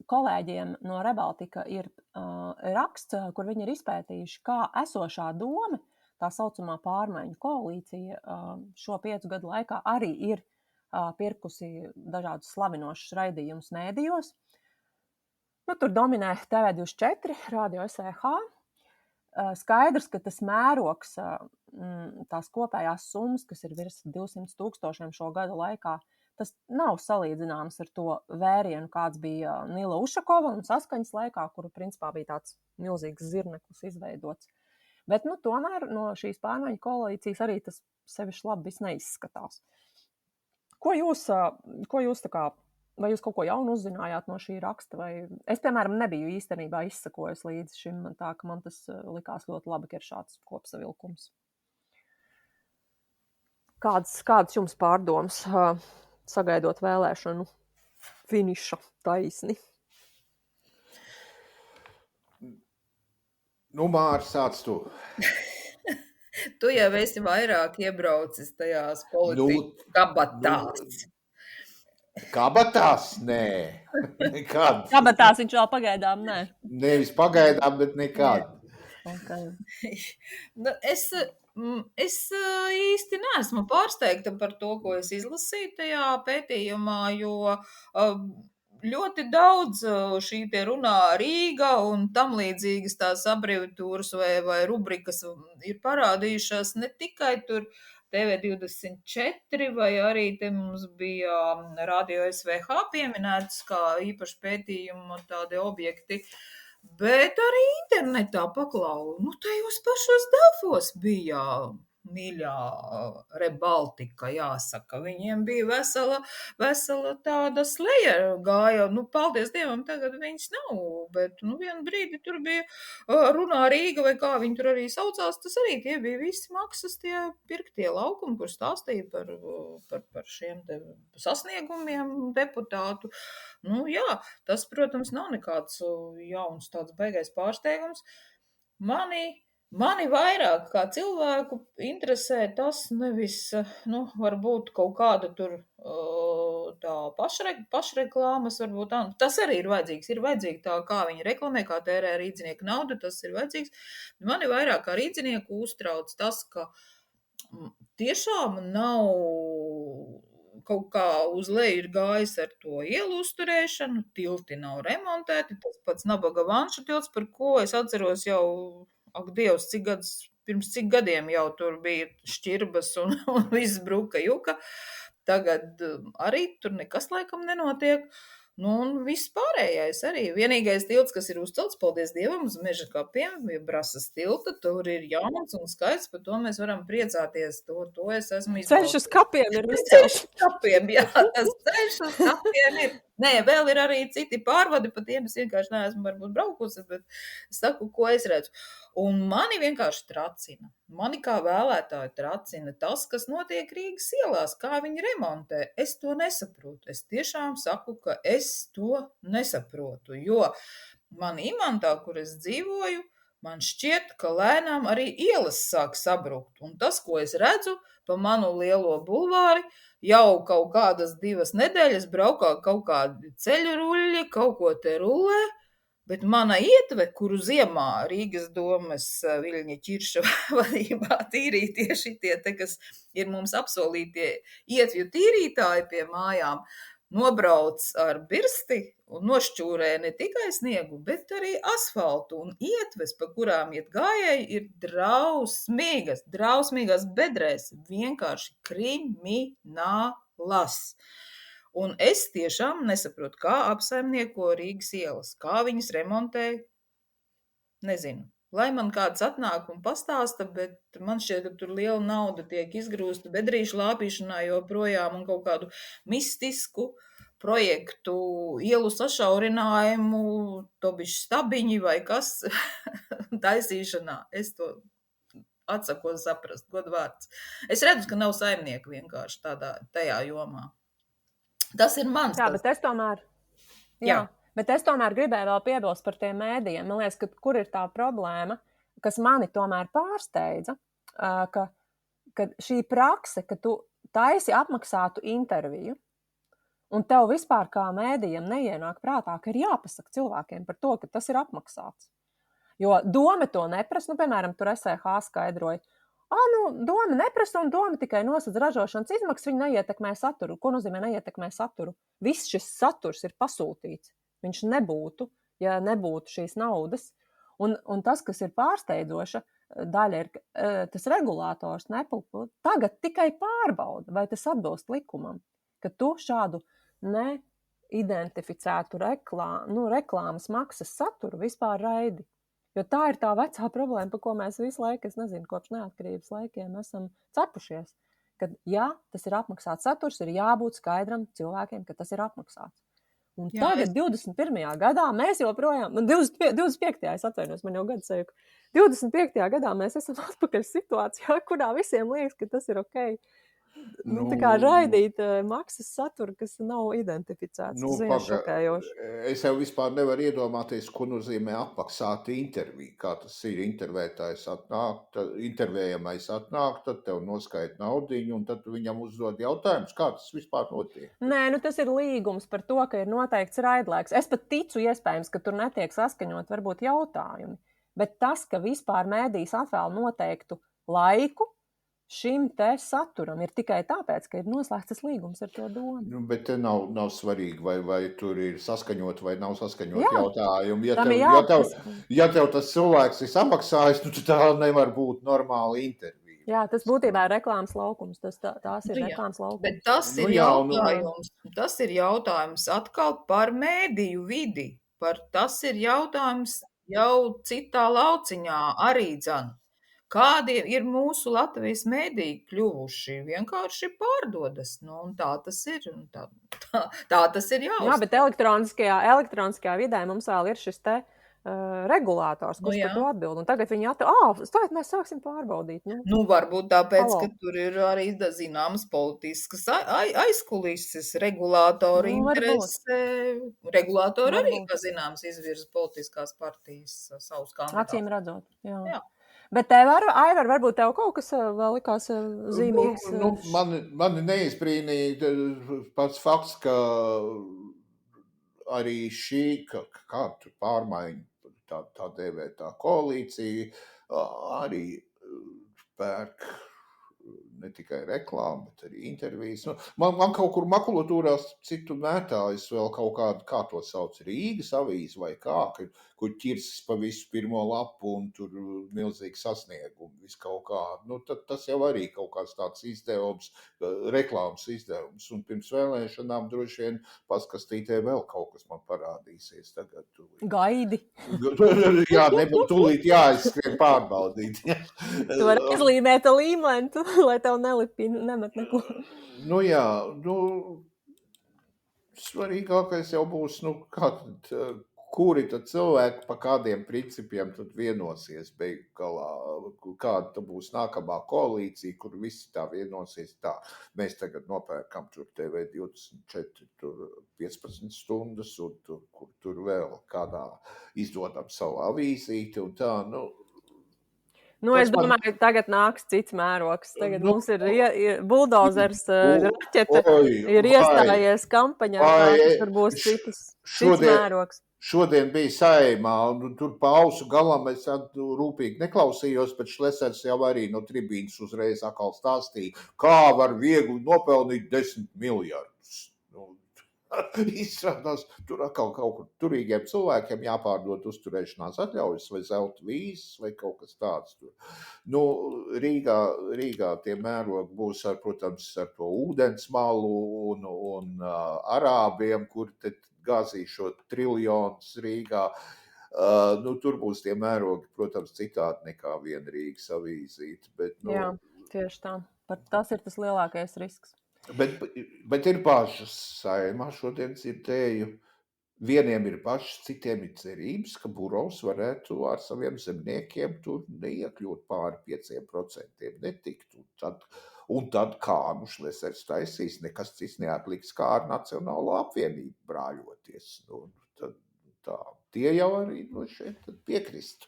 [SPEAKER 2] Kolēģiem no Rebaltika ir raksts, kur viņi ir izpētījuši, kā esošā doma, tā saucamā pārmaiņu koalīcija, šo 5 gadu laikā arī ir pirkusi dažādus slavinošus raidījumus mēdījos. Tur dominē TV24, Radio SVH. Skaidrs, ka tas mērogs, tās kopējās summas, kas ir virs 200 000 šo gadu laikā, tas nav salīdzināms ar to vērienu, kāds bija Nila Ušakova un Saskaņas laikā, kuru principā bija tāds milzīgs zirneklis izveidots. Bet, tomēr no šīs pārmaiņu koalīcijas arī tas sevišķi labi viss neizskatās. Ko jūs tā kā, vai jūs kaut ko jaunu uzzinājāt no šī raksta? Vai es, piemēram, nebiju īstenībā izsakojis līdz šim, tā ka man tas likās ļoti labi, ka ir šāds kopsavilkums. Kāds jums pārdomas? Sagaidot vēlēšanu finiša taisni.
[SPEAKER 1] Māri, sāc tu.
[SPEAKER 3] Tu jau esi vairāk iebraucis tajās politikas kabatās.
[SPEAKER 1] Kabatās? Nē. Nekad.
[SPEAKER 2] Kabatās viņš vēl pagaidām, nē.
[SPEAKER 1] Nevis pagaidām, bet nekad.
[SPEAKER 2] Okay.
[SPEAKER 3] Es īsti neesmu pārsteigta par to, ko es izlasīju tajā pētījumā, jo ļoti daudz šī te runā Rīga un tam līdzīgas tās abreviatūras vai rubrikas ir parādījušās ne tikai tur TV24 vai arī te mums bija Radio SVH pieminētas kā īpaši pētījumu tādi objekti. Bet arī internetā paklau. Tajos pašos Delfos bija mīļā Rebaltika, jāsaka. Viņiem bija vesela tāda sleja gāja. Paldies Dievam, tagad viņas nav. Bet, vienu brīdi tur bija runā Rīga vai kā viņi tur arī saucās. Tas arī tie bija visi maksas tie pirktie laukumi, kur stāstīja par šiem te sasniegumiem deputātu. Jā, tas, protams, nav nekāds jauns tāds baigais pārsteigums. Mani vairāk kā cilvēku interesē tas nevis, varbūt kaut kāda tur tā pašreklāmas, varbūt tas arī ir vajadzīgs. Ir vajadzīgi tā, kā viņi reklamē, kā tērē rīdzinieku naudu, tas ir vajadzīgs. Mani vairāk kā rīdzinieku uztrauc tas, ka tiešām nav kaut kā uz leju ir gājis ar to ielu uzturēšanu, tilti nav remontēti, tas pats Nabaga Vanšu tilts, par ko es atceros jau, ak Dievs, pirms cik gadiem jau tur bija šķirbas un viss bruka juka. Tagad arī tur nekas laikam nenotiek. Un viss pārējais arī. Vienīgais tilts, kas ir uzcelts, paldies Dievam, uz Meža kapiem, Brasas tilta, tur ir jauns un skaists, par to mēs varam priecāties. To es esmu izbaudījis.
[SPEAKER 2] Ceļš uz kapiem ir uzcelts.
[SPEAKER 3] Ceļš uz kapiem, jā, tas ceļš uz kapiem ir. Nē, vēl ir arī citi pārvadi, pa tiem es vienkārši neesmu varbūt braukusi, bet es saku, ko es redzu. Un mani vienkārši tracina. Mani kā vēlētāju tracina tas, kas notiek Rīgas ielās, kā viņi remontē. Es to nesaprotu. Es tiešām saku, ka es to nesaprotu, jo man Imantā, kur es dzīvoju, man šķiet, ka lēnām arī ielas sāk sabrukt. Un tas, ko es redzu pa manu lielo bulvāri, jau kaut kādas 2 nedēļas braukā kaut kādi ceļu ruļļi, kaut ko te rulē, bet mana ietve, kuru ziemā Rīgas domes Viļņa Ķirša vadībā tīrīja tieši tie, kas ir mums apsolītie ietvju tīrītāji pie mājām, nobrauc ar birsti un nošķūrē ne tikai sniegu, bet arī asfaltu un ietves, pa kurām iet gājēji, ir drausmīgas bedrēs, vienkārši kriminālas. Un es tiešām nesaprotu, kā apsaimnieko Rīgas ielas, kā viņas remontē, nezinu. Lai man kāds atnāk un pastāsta, bet man šķiet, ka tur liela nauda tiek izgrūsta bedrīšu lāpīšanā joprojām un kaut kādu mistisku projektu, ielu sašaurinājumu, tobišķi stabiņi vai kas taisīšanā. Es to atsakos saprast, godvārds. Es redzu, ka nav saimnieku vienkārši tajā jomā. Tas ir mans.
[SPEAKER 2] Jā, bet es tomēr gribēju vēl piebilst par tiem mēdījiem. Man liekas, ka kur ir tā problēma, kas mani tomēr pārsteidza, ka šī prakse, ka tu taisi apmaksātu interviju, un tev vispār kā mēdījiem neienāk prātā, ka ir jāpasaka cilvēkiem par to, ka tas ir apmaksāts. Jo doma to neprasa, piemēram, tur SEH skaidroja, doma neprasa un doma tikai nosedz ražošanas izmaksas, viņa neietekmē saturu. Ko nozīmē neietekmē saturu? Viss šis saturs ir pasūtīts. Viņš nebūtu, ja nebūtu šīs naudas. Un tas, kas ir pārsteidzoša daļa, ir tas regulators tagad tikai pārbauda, vai tas atbilst likumam, ka tu šādu neidentificētu reklāmas maksas saturu vispār raidi. Jo tā ir tā vecā problēma, par ko mēs visu laiku, es nezinu, kopš neatkarības laikiem esam cepušies. Kad, ja tas ir apmaksāts saturs, ir jābūt skaidram cilvēkiem, ka tas ir apmaksāts. Un tagad 21. gadā mēs joprojām, 25. es atvainojos, man jau gadu sajuku, 25. gadā mēs esam atpakaļ situācijā, kurā visiem liekas, ka tas ir ok. Tā kā raidīt maksas saturu, kas nav identificēts. Šokējoši.
[SPEAKER 1] Es jau vispār nevaru iedomāties, ko nozīmē apmaksāt interviju. Kā tas ir, intervējamais atnāk, tad tev noskaita naudiņu, un tad viņam uzdod jautājumus, kā tas vispār notiek.
[SPEAKER 2] Nē, tas ir līgums par to, ka ir noteikts raidlaiks. Es pat ticu iespējams, ka tur netiek saskaņot varbūt jautājumi, bet tas, ka vispār mēdījis atvēl noteiktu laiku, šim te saturam ir tikai tāpēc, ka ir noslēgts tas līgums ar to domu.
[SPEAKER 1] Bet te nav svarīgi, vai tur ir saskaņot vai nav saskaņot jautājumi. Ja tev tas cilvēks ir samaksājis, tad tā nevar būt normāla intervija.
[SPEAKER 2] Jā, tas būtībā ir reklāmas laukums. Tās ir reklāmas laukums.
[SPEAKER 3] Bet tas ir jautājums atkal par mēdīju vidi. Tas ir jautājums jau citā lauciņā arī dzan. Kādi ir mūsu Latvijas mēdīji kļuvuši? Vienkārši pārdodas. Un tā tas ir. Tā tas ir jāuzsver.
[SPEAKER 2] Jā, bet elektroniskajā vidē mums vēl ir šis te regulātors, kurš par to atbild. Un tagad viņi stājiet, mēs sāksim pārbaudīt.
[SPEAKER 3] Varbūt tāpēc, ka tur ir arī zināmas politiskas aizkulises, regulātori interesē. Regulātori arī, kā zināms, izvirza politiskās partijas savus kandidātus.
[SPEAKER 2] Acīm redzot, jā. Bet tev, Aivar, varbūt tev kaut kas vēl likās zīmīgs?
[SPEAKER 1] Mani neizbrīnīja pats fakts, ka arī šī kādu pārmaiņu, tā dēvētā koalīcija, arī pērk ne tikai reklāmu, bet arī intervijas. Man kaut kur makulatūrās citu mētājus vēl kaut kādu, kā to sauc, Rīgas avīzi vai kā, kur ķirsis pa visu pirmo lapu un tur milzīgi sasniegumi, visu kaut kādu. Tas jau arī kaut kāds tāds izdevums, reklāmas izdevums. Un pirms vēlēšanām droši vien paskastītē vēl kaut kas man parādīsies tagad.
[SPEAKER 2] Gaidi.
[SPEAKER 1] Jā, tūlīt jāizskrien pārbaudīt.
[SPEAKER 2] Tu vari izlīmēt līmeni, lai tev nemet neko.
[SPEAKER 1] svarīgākais jau būs, kuri tad cilvēki pa kādiem principiem tad vienosies beigu galā, kāda tad būs nākamā koalīcija, kur visi tā vienosies tā. Mēs tagad nopērkam tur TV 24, tur 15 stundas un tur vēl kādā izdodam savu avīzīti un tā,
[SPEAKER 2] Es domāju, ka tagad nāks cits mērogs. Tagad mums ir buldozers, raķete, ir iestājies kampaņā, tur būs cits mērogs.
[SPEAKER 1] Šodien bija Saeimā, un tur pa ausu galam es rūpīgi neklausījos, bet Šlesers jau arī no tribīnas uzreiz atkal stāstīja, kā var viegli nopelnīt 10 miljardus. Izstrādās, tur atkal kaut kur turīgiem cilvēkiem jāpārdod uzturēšanās atļaujas vai zelta vīzes vai kaut kas tāds. Rīgā tie mērogi būs, protams, ar to ūdensmalu un arābiem, kuri te gāzīšot triljonus Rīgā. Tur būs tie mērogi, protams, citādi nekā viena Rīgas avīzīte.
[SPEAKER 2] Jā, tieši tā. Tas ir tas lielākais risks.
[SPEAKER 1] Bet ir bažas Saeimā, šodien dzirdēju, vieniem ir bažas, citiem ir cerības, ka Burovs varētu ar saviem zemniekiem tur neiekļūt pāri 5% netikt. Un tad kā Šlesers taisīs, nekas cits neatliks kā ar Nacionālo apvienību brāļoties. Tie jau arī šeit piekristu.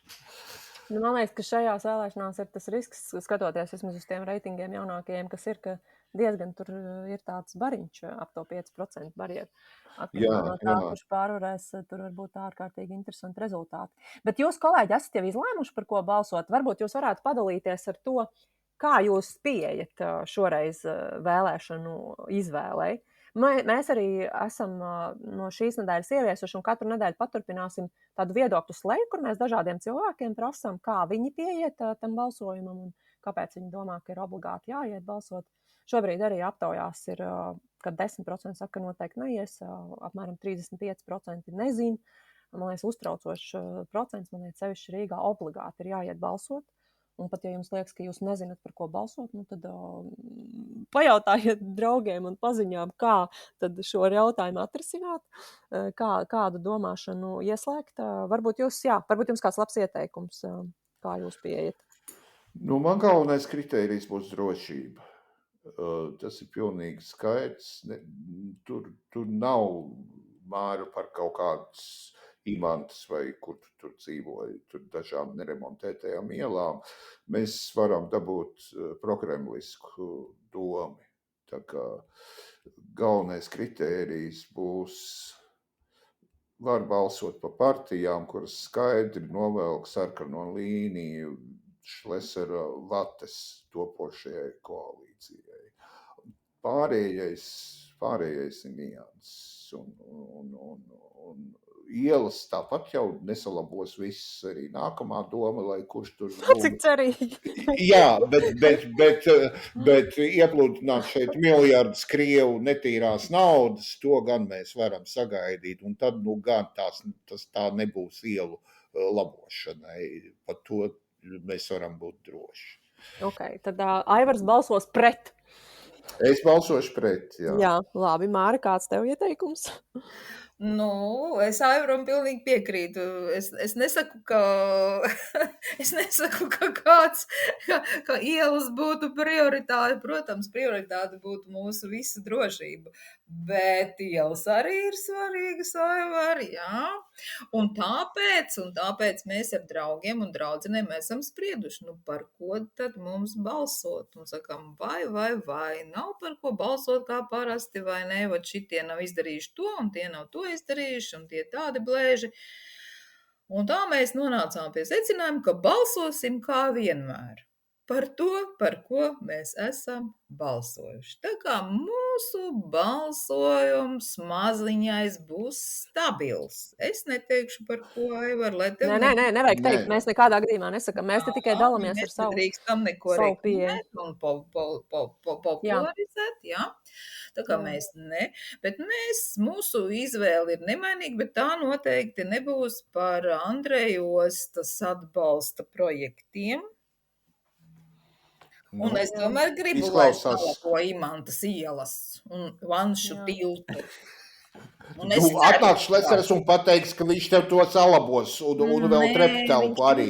[SPEAKER 2] Man liekas, ka šajās vēlēšanās ir tas risks, skatoties vismaz uz tiem reitingiem jaunākajiem, kas ir, ka diezgan tur ir tāds bariņš ap to 5% barjeru. No tā, kurš pārvarēs, tur var būt ārkārtīgi interesanti rezultāti. Bet jūs, kolēģi, esat jau izlēmuši, par ko balsot. Varbūt jūs varētu padalīties ar to, kā jūs pieejat šoreiz vēlēšanu izvēlei. Mēs arī esam no šīs nedēļas ieviesuši un katru nedēļu paturpināsim tādu viedokļu sleju, kur mēs dažādiem cilvēkiem prasām, kā viņi pieiet tam balsojumam un kāpēc viņi domā, ka ir obligāti jāiet balsot. Šobrīd arī aptaujās ir, kad 10% saka, noteikti neies, apmēram 35% nezin. Man liekas, uztraucošs procents, man liekas, sevišķi Rīgā obligāti ir jāiet balsot. Un pat, ja jums liekas, ka jūs nezināt, par ko balsot, tad pajautājiet draugiem un paziņām, kā tad šo jautājumu atrisināt, kādu domāšanu ieslēgt. Varbūt jums kāds labs ieteikums, kā jūs pieejat.
[SPEAKER 1] Man galvenais kritērijs būs drošība. Tas ir pilnīgi skaidrs. Tur nav māra par kaut kādas imantas vai kur tur dzīvoja, tur dažām neremontētajām ielām. Mēs varam dabūt prokremlisku domi. Tā kā galvenais kritērijs būs, var balsot pa partijām, kuras skaidri novelk sarkano līniju Šlesera vates topošajai koalīcijai. Pārējais ir nianses un ielas tāpat jau nesalabos viss arī nākamā doma, lai kurš tur...
[SPEAKER 2] Cik cerīgi.
[SPEAKER 1] Jā, bet ieplūdināt šeit miljardus Krievu netīrās naudas, to gan mēs varam sagaidīt, un tad gan tā nebūs ielu labošanai. Par to mēs varam būt droši.
[SPEAKER 2] Ok, tad Aivars balsos pret.
[SPEAKER 1] Es balsošu pret, jā.
[SPEAKER 2] Jā, labi. Māra, kāds tev ieteikums?
[SPEAKER 3] Es Aivaram pilnīgi piekrītu. Es nesaku, ka ka ielas būtu prioritāte. Protams, prioritāte būtu mūsu visu drošība. Bet ielas arī ir svarīgas, Aivar, jā. Un tāpēc mēs ar draugiem un draudzenēm esam sprieduši, par ko tad mums balsot. Un sakām, vai, nav par ko balsot kā parasti, vai ne, vai šitie nav izdarījuši to, un tie nav to izdarījuši, un tie tādi blēži. Un tā mēs nonācām pie secinājuma, ka balsosim kā vienmēr. Par to, par ko mēs esam balsojuši. Tā kā mūsu balsojums maziņais būs stabils. Es neteikšu par ko, Aivar, lai tev...
[SPEAKER 2] Nē, nevajag teikt. Mēs nekādā gadījumā nesakam. Mēs te tikai dalamies ar savu pieeju.
[SPEAKER 3] Un popularizēt, jā. Tā kā mēs ne. Bet mūsu izvēle ir nemainīga, bet tā noteikti nebūs par Andreja Ostas atbalsta projektiem. Un es tomēr gribu, lai salabo Imantas ielas un Vanšu tiltu. Un es ceru,
[SPEAKER 1] Atnāks Šlesers un pateiks, ka viņš tev to salabos un vēl treptelpu arī.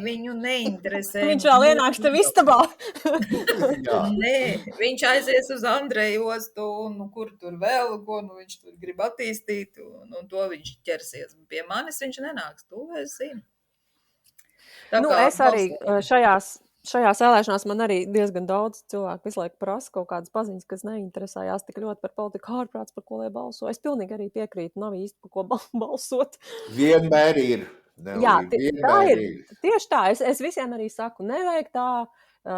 [SPEAKER 3] Viņu neinteresē.
[SPEAKER 2] Viņš vēl ienāks tev istabā.
[SPEAKER 1] Jā.
[SPEAKER 3] Nē, viņš aizies uz Andreju ostu, un kur tur vēl, ko viņš tur grib attīstīt, un to viņš ķersies. Pie manis viņš nenāks, to es zinu.
[SPEAKER 2] Es arī šajās vēlēšanās man arī diezgan daudz cilvēku visu laiku prasa kaut kādas paziņas, kas neinteresējās tik ļoti par politiku ārprāts, par ko lai balso. Es pilnīgi arī piekrītu, nav īsti par ko balsot.
[SPEAKER 1] Vienmēr ir.
[SPEAKER 2] Jā, tā ir. Tieši tā. Es visiem arī saku, nevajag tā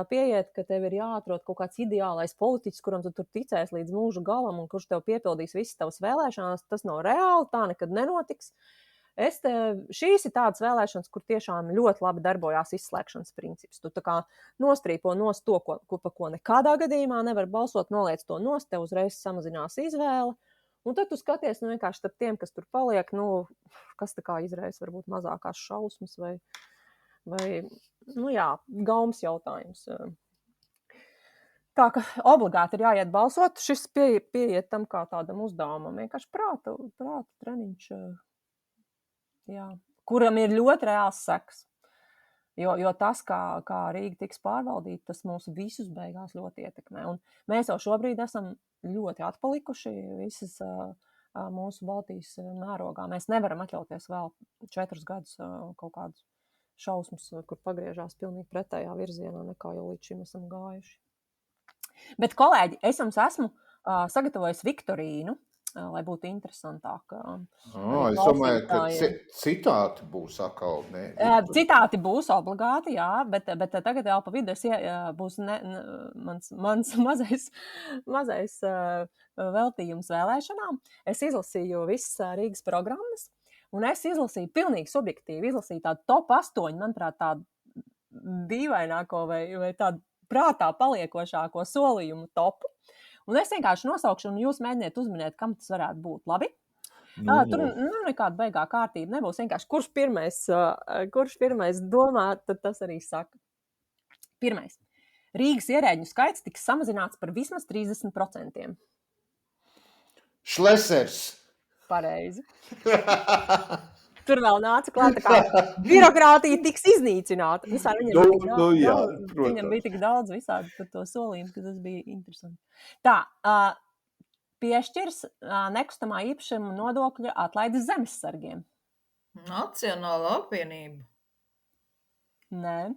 [SPEAKER 2] pieiet, ka tev ir jāatrod kaut kāds ideālais politiķis, kuram tu tur ticēs līdz mūža galam un kurš tev piepildīs visas tavas vēlēšanās. Tas nav reāli, tā nekad nenotiks. Šīs ir tādas vēlēšanas, kur tiešām ļoti labi darbojās izslēgšanas princips. Tu tā kā nostrīpo nost to, pa ko nekādā gadījumā nevar balsot, noliec to nost, tev uzreiz samazinās izvēle. Un tad tu skaties vienkārši starp tiem, kas tur paliek, kas tā kā izraisa varbūt mazākās šausmas vai gaumas jautājums. Tā ka obligāti ir jāiet balsot, šis pieiet tam kā tādam uzdevumam, vienkārši prāta treniņš. Jā, kuram ir ļoti reāls seks. Jo tas, kā Rīga tiks pārvaldīta, tas mūs visus beigās ļoti ietekmē. Un mēs jau šobrīd esam ļoti atpalikuši visas mūsu Baltijas mērogā. Mēs nevaram atļauties vēl 4 gadus kaut kādus šausmas, kur pagriežās pilnīgi pretējā virzienā, nekā jau līdz šim esam gājuši. Bet, kolēģi, es jums esmu sagatavojis viktorīnu, lai būtu interesantāk.
[SPEAKER 1] Es domāju, ka citāti būs atkal.
[SPEAKER 2] Citāti būs obligāti, jā, bet tagad jau pa vidu būs mans mazais veltījums vēlēšanām. Es izlasīju visas Rīgas programmas, un es izlasīju pilnīgi subjektīvi, tādu top 8, manuprāt, tādu dīvaināko vai tādu prātā paliekošāko solījumu topu. Un es vienkārši nosaukšu, un jūs mēģiniet uzminēt, kam tas varētu būt. Labi? Tur nekāda beigā kārtība nebūs. Vienkārši kurš pirmais domā, tad tas arī saka. Pirmais. Rīgas ierēģņu skaits tiks samazināts par vismaz 30%.
[SPEAKER 1] Šlesers.
[SPEAKER 2] Pareizi. Tur vēl nāca klāt, kā birokrātija tiks iznīcināta. Viņam bija tik daudz visādi par to solījumu, ka tas bija interesanti. Tā, piešķirs nekustamā īpašuma nodokļa atlaides zemessargiem.
[SPEAKER 3] Nacionāla apvienība.
[SPEAKER 2] Nē.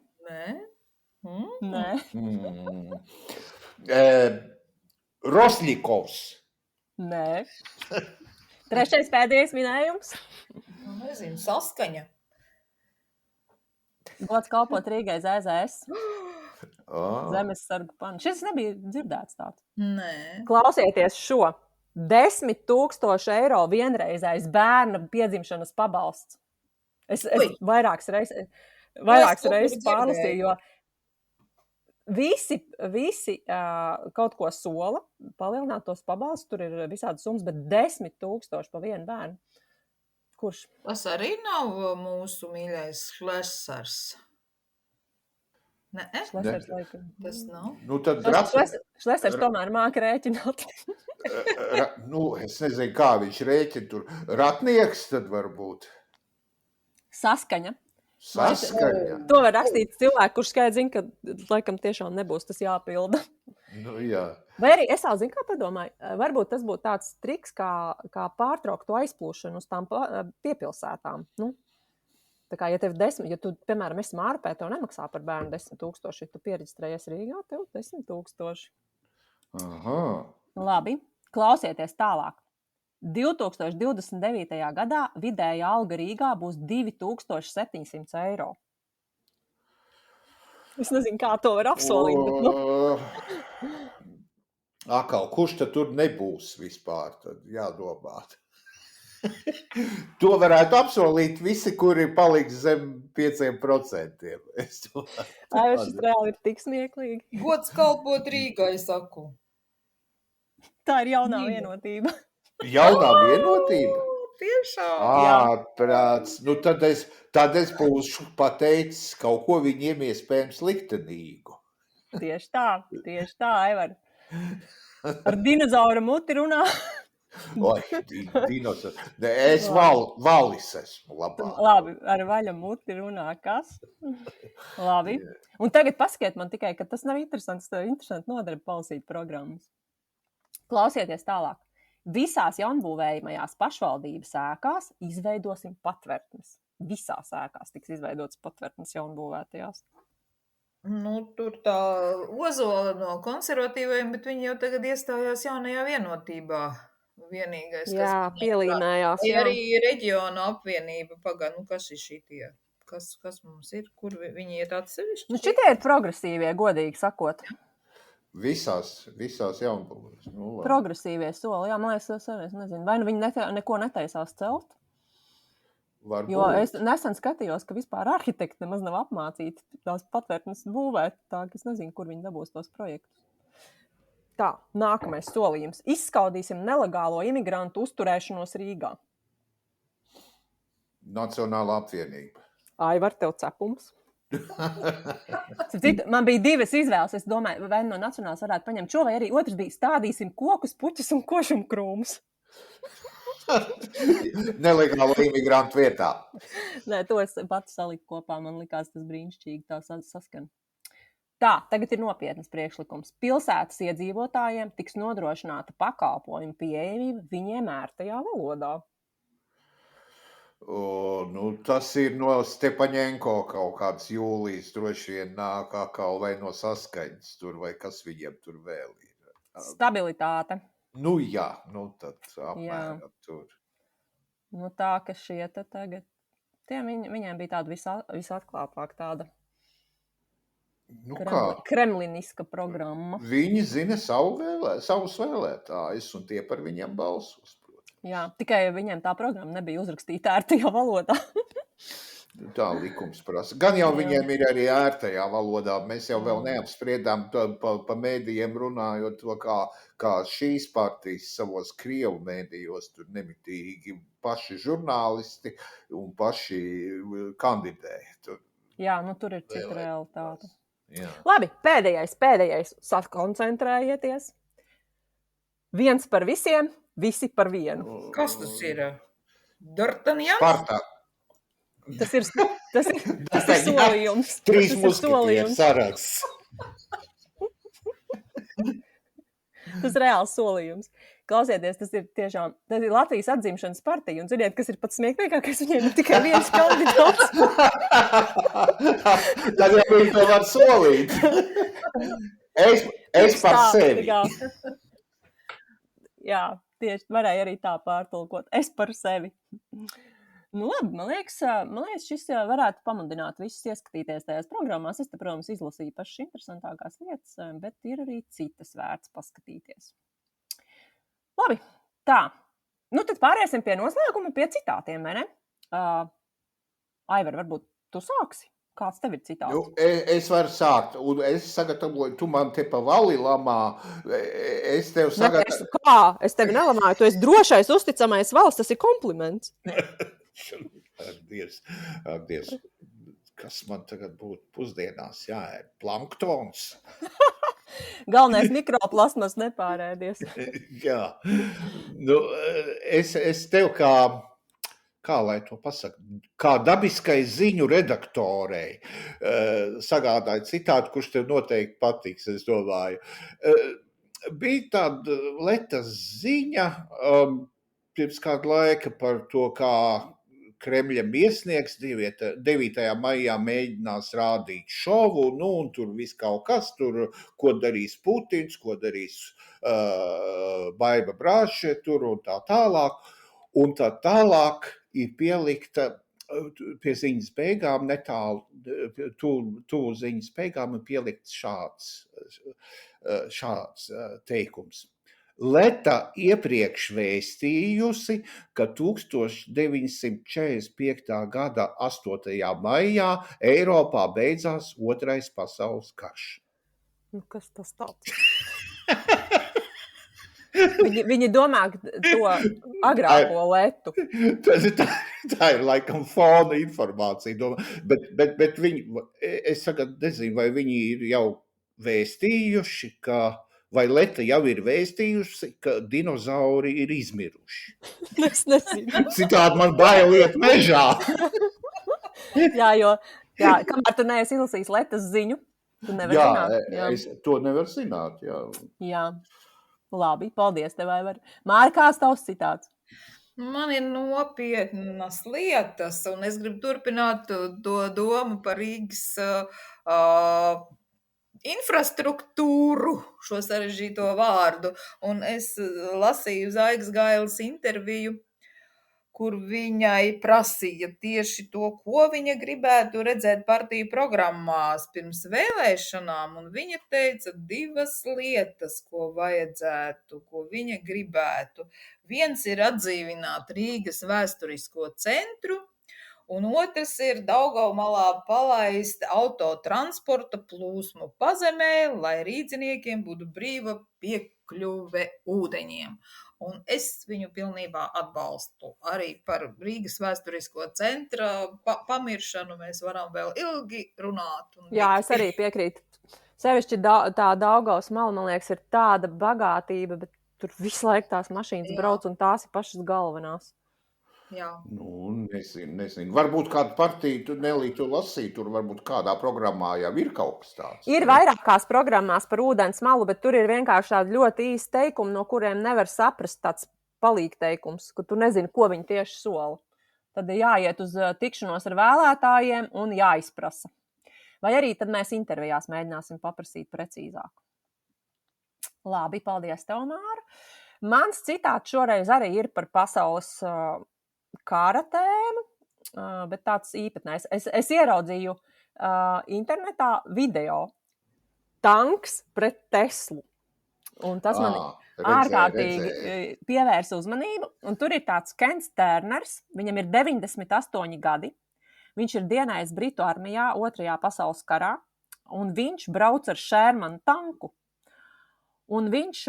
[SPEAKER 1] Rosļikovs.
[SPEAKER 2] Nē. Trešais pēdējais minējums.
[SPEAKER 3] Nezinu, Saskaņa.
[SPEAKER 2] Gods kalpot Rīgai ZZS. Zemessargu panu. Šis nebija dzirdēts tāds.
[SPEAKER 3] Nē.
[SPEAKER 2] Klausieties šo. 10 000 eiro vienreizējs bērna piedzimšanas pabalsts. Es vairākas reizes pārlasīju, jo visi kaut ko sola, palielināt tos pabalstus, tur ir visādi summas, bet 10 000 pa vienu bērnu. Kurš?
[SPEAKER 3] Tas arī nav mūsu mīļais Šlesers. Nē?
[SPEAKER 2] Šlesers laikam.
[SPEAKER 3] Tas nav.
[SPEAKER 2] Šlesers tomēr māka rēķināt.
[SPEAKER 1] Es nezinu, kā viņš rēķina tur. Ratnieks tad varbūt.
[SPEAKER 2] Saskaņa.
[SPEAKER 1] Saskaņa.
[SPEAKER 2] To var rakstīt cilvēku, kurš skaidri zina, ka laikam tiešām nebūs tas jāpilda.
[SPEAKER 1] Jā.
[SPEAKER 2] Vai arī es vēl zinu, kā padomāju, varbūt tas būtu tāds triks, kā pārtraukt to aizplūšanu uz tām piepilsētām. Tā kā, ja tu, piemēram, esi Mārpē, tev nemaksā par bērnu 10 000, ja tu piereģistrējies Rīgā, tev 10 000.
[SPEAKER 1] Aha.
[SPEAKER 2] Labi, klausieties tālāk. 2029. gadā vidēja alga Rīgā būs 2700 eiro. Es nezinu, kā to var apsolīt, bet
[SPEAKER 1] Akal, kurš tad tur nebūs vispār, tad jādomā. To varētu apsolīt visi, kuri paliks zem 5%.
[SPEAKER 2] Šis reāli ir tik smieklīgi.
[SPEAKER 3] Gods kalpot Rīgai, saku.
[SPEAKER 2] Tā ir jaunā vienotība.
[SPEAKER 1] Jaunā vienotība?
[SPEAKER 3] Tiešām.
[SPEAKER 1] Prāts. Tad es būšu pateicis kaut ko viņiem iespējams liktenīgu.
[SPEAKER 2] Tieši tā, Aivar. Ar dinozaura muti runā.
[SPEAKER 1] Oi, dinosaurs. Es valis esmu labāk.
[SPEAKER 2] Labi, ar vaļa muti runā, kas? Labi. Un tagad pasakiet man tikai, ka tas nav interesants nodarbi palasīt programmas. Klausieties tālāk. Visās jaunbūvējamajās pašvaldības ēkās izveidosim patvertnes. Visās ēkās tiks izveidotas patvertnes jaunbūvētajās.
[SPEAKER 3] Nu, tur tā Ozola no konservatīvajiem, bet viņi jau tagad iestājās jaunajā vienotībā. Vienīgais, kas
[SPEAKER 2] Jā, pielīmējās.
[SPEAKER 3] ir arī reģiona apvienība. Pagaid, kas ir šitie? Kas mums ir? Kur viņi iet atsevišķi?
[SPEAKER 2] Nu, šitie ir progresīvie, godīgi sakot.
[SPEAKER 1] Visās jaunbūvēs.
[SPEAKER 2] Progresīvie soli, jā, man liekas, es nezinu. Vai nu viņi neko netaisās celt?
[SPEAKER 1] Varbūt.
[SPEAKER 2] Jo es nesen skatījos, ka vispār arhitekti nemaz nav apmācīti tās patvērtnes būvēt, tā ka es nezinu, kur viņi dabūs tos projektus. Tā, nākamais solījums. Izskaudīsim nelegālo imigrantu uzturēšanos Rīgā.
[SPEAKER 1] Nacionālā apvienība.
[SPEAKER 2] Aivar, tev cepums. Man bija divas izvēles. Es domāju, vai no Nacionālas varētu paņemt šo, vai arī otrs bija stādīsim kokus, puķus un košumkrūmus.
[SPEAKER 1] Nelegālo imigrantu vietā.
[SPEAKER 2] Nē, to es pati saliku kopā. Man likās tas brīnišķīgi tā saskan. Tā, tagad ir nopietnas priekšlikums. Pilsētas iedzīvotājiem tiks nodrošināta pakalpojumu pieejamība viņiem ērtajā valodā.
[SPEAKER 1] Tas ir no Stepaņenko kaut kāds jūlijas droši vien nāk atkal vai no Saskaņas tur, vai kas viņiem tur vēl ir.
[SPEAKER 2] Stabilitāte.
[SPEAKER 1] Jā, tad apmēram tur.
[SPEAKER 2] Tā, ka šie te tagad, viņiem bija tāda visatklātāk tāda kremliniska programma.
[SPEAKER 1] Viņi zina savus vēlētājus, un tie par viņiem balsos, protams.
[SPEAKER 2] Jā, tikai viņiem tā programma nebija uzrakstīta ērtajā valodā.
[SPEAKER 1] Tā likums prasa. Gan jau viņiem ir arī ērtajā valodā. Mēs jau vēl neapspriedām pa mēdījiem runājot to, kā šīs partijas savos krievu mēdījos tur nemitīgi paši žurnālisti un paši kandidēja.
[SPEAKER 2] Jā, tur ir cita realitāte.
[SPEAKER 1] Jā.
[SPEAKER 2] Labi, pēdējais. Sakoncentrējieties. Viens par visiem, visi par vienu.
[SPEAKER 3] Kas tas ir? D'Artagnans?
[SPEAKER 1] Spartā.
[SPEAKER 2] Tas ir solījums.
[SPEAKER 1] Trīs musketieru saraksts.
[SPEAKER 2] Tas ir reāls solījums. Klausieties, tas ir Latvijas atzimšanas partija, un ziniet, kas ir pats smieklīgākais, viņiem ir tikai viens kandidāts.
[SPEAKER 1] Tad jau viņi to var solīt. Es par sevi.
[SPEAKER 2] Jā, tieši varēja arī tā pārtulkot. Es par sevi. Labi, man liekas, šis varētu pamudināt visus ieskatīties tajās programmās. Es te, protams, izlasīju pašas interesantākās lietas, bet ir arī citas vērts paskatīties. Labi, tā. Tad pāriesim pie noslēguma, pie citātiem, vai ne? Aivar, varbūt tu sāksi? Kāds tev ir citāts?
[SPEAKER 1] Es varu sākt, un es sagatavoju, tu man te pa vali lamā. Es tev sagatavoju.
[SPEAKER 2] Kā? Es tevi nelamāju, tu esi drošais, uzticamais valsts, tas ir kompliments.
[SPEAKER 1] Ak, Dievs, kas man tagad būtu pusdienās jāēd? Planktons.
[SPEAKER 2] Galvenais mikroplasmas nepārēdies.
[SPEAKER 1] Jā. Es tev kā lai to pasaka, kā dabiskai ziņu redaktorei sagādāju citātu, kurš tev noteikti patiks, es domāju. Bija tāda leta ziņa pirms kādu laika par to, kā Kremļa viesnieks 9. maijā mēģinās rādīt šovu, un tur viss kaut kas, tur, ko darīs Putins, ko darīs Baiba Brāše, tur un tā tālāk. Un tā tālāk ir pielikta pie ziņas beigām, netālu, tuvu ziņas beigām ir pielikts šāds teikums. Leta iepriekš vēstījusi, ka 1945. gada 8. maijā Eiropā beidzās Otrais pasaules karš.
[SPEAKER 2] Kas tas tāds? Viņi domā to agrāko letu.
[SPEAKER 1] Tā ir laikam fona informācija. Bet viņi, es tagad nezinu, vai viņi ir jau vēstījuši, ka vai Leta jau ir vēstījusi, ka dinozauri ir izmiruši?
[SPEAKER 2] Es nezinu.
[SPEAKER 1] Citādi man bail iet mežā.
[SPEAKER 2] Jā, kamēr tu neesi izlasījis Letas ziņu, tu nevari zināt.
[SPEAKER 1] Es to nevaru zināt,
[SPEAKER 2] Jā. Labi, paldies tev, Aivar. Māri, kāds tavs citāts?
[SPEAKER 3] Man ir nopietnas lietas, un es gribu turpināt to domu par Rīgas infrastruktūru, šo sarežģīto vārdu. Un es lasīju Zaigas Gailes interviju, kur viņai prasīja tieši to, ko viņa gribētu redzēt partiju programmās pirms vēlēšanām, un viņa teica 2 lietas, ko vajadzētu, ko viņa gribētu. Viens ir atdzīvināt Rīgas vēsturisko centru, un otrs ir Daugavmalā palaist autotransporta plūsmu pazemē, lai rīdziniekiem būtu brīva piekļuve ūdeņiem. Un es viņu pilnībā atbalstu. Arī par Rīgas vēsturisko centra pamiršanu mēs varam vēl ilgi runāt.
[SPEAKER 2] Jā, es arī piekrītu. Sevišķi tā Daugavas mala, man liekas, ir tāda bagātība, bet tur visu laiku tās mašīnas brauc, un tās ir pašas galvenās.
[SPEAKER 3] Jā.
[SPEAKER 1] Nezinu. Varbūt kādu partiju, Nelī, tu lasīji, tur varbūt kādā programmā jau ir kaut kas tāds.
[SPEAKER 2] Ir vairākās programmās par ūdens malu, bet tur ir vienkārši tādi ļoti īsti teikumi, no kuriem nevar saprast tāds palīgteikums, ka tu nezini, ko viņi tieši sola. Tad ir jāiet uz tikšanos ar vēlētājiem un jāizprasa. Vai arī tad mēs intervijās mēģināsim paprasīt precīzāk. Labi, paldies tev, Māra. Mans citāts šoreiz arī ir par pasaules kara tēmu, bet tāds īpatnējs. Es ieraudzīju internetā video tanks pret Teslu. Un tas man ārkārtīgi pievērsa uzmanību. Un tur ir tāds Kents Turners, viņam ir 98 gadi. Viņš ir dienējis Britu armijā 2. pasaules karā, un viņš brauc ar Sherman tanku. Un viņš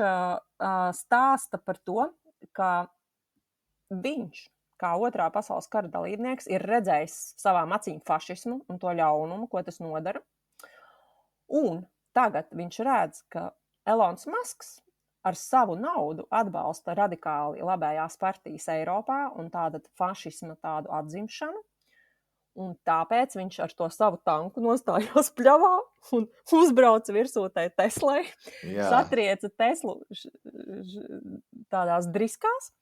[SPEAKER 2] stāsta par to, ka viņš, kā 2. pasaules kara dalībnieks, ir redzējis savām acīm fašismu un to ļaunumu, ko tas nodara. Un tagad viņš redz, ka Elons Musks ar savu naudu atbalsta radikāli labējās partijas Eiropā un tāda fašisma tādu atzimšanu. Un tāpēc viņš ar to savu tanku nostājās pļavā un uzbrauca virsūtai Teslai, satrieca Teslu tādās driskās.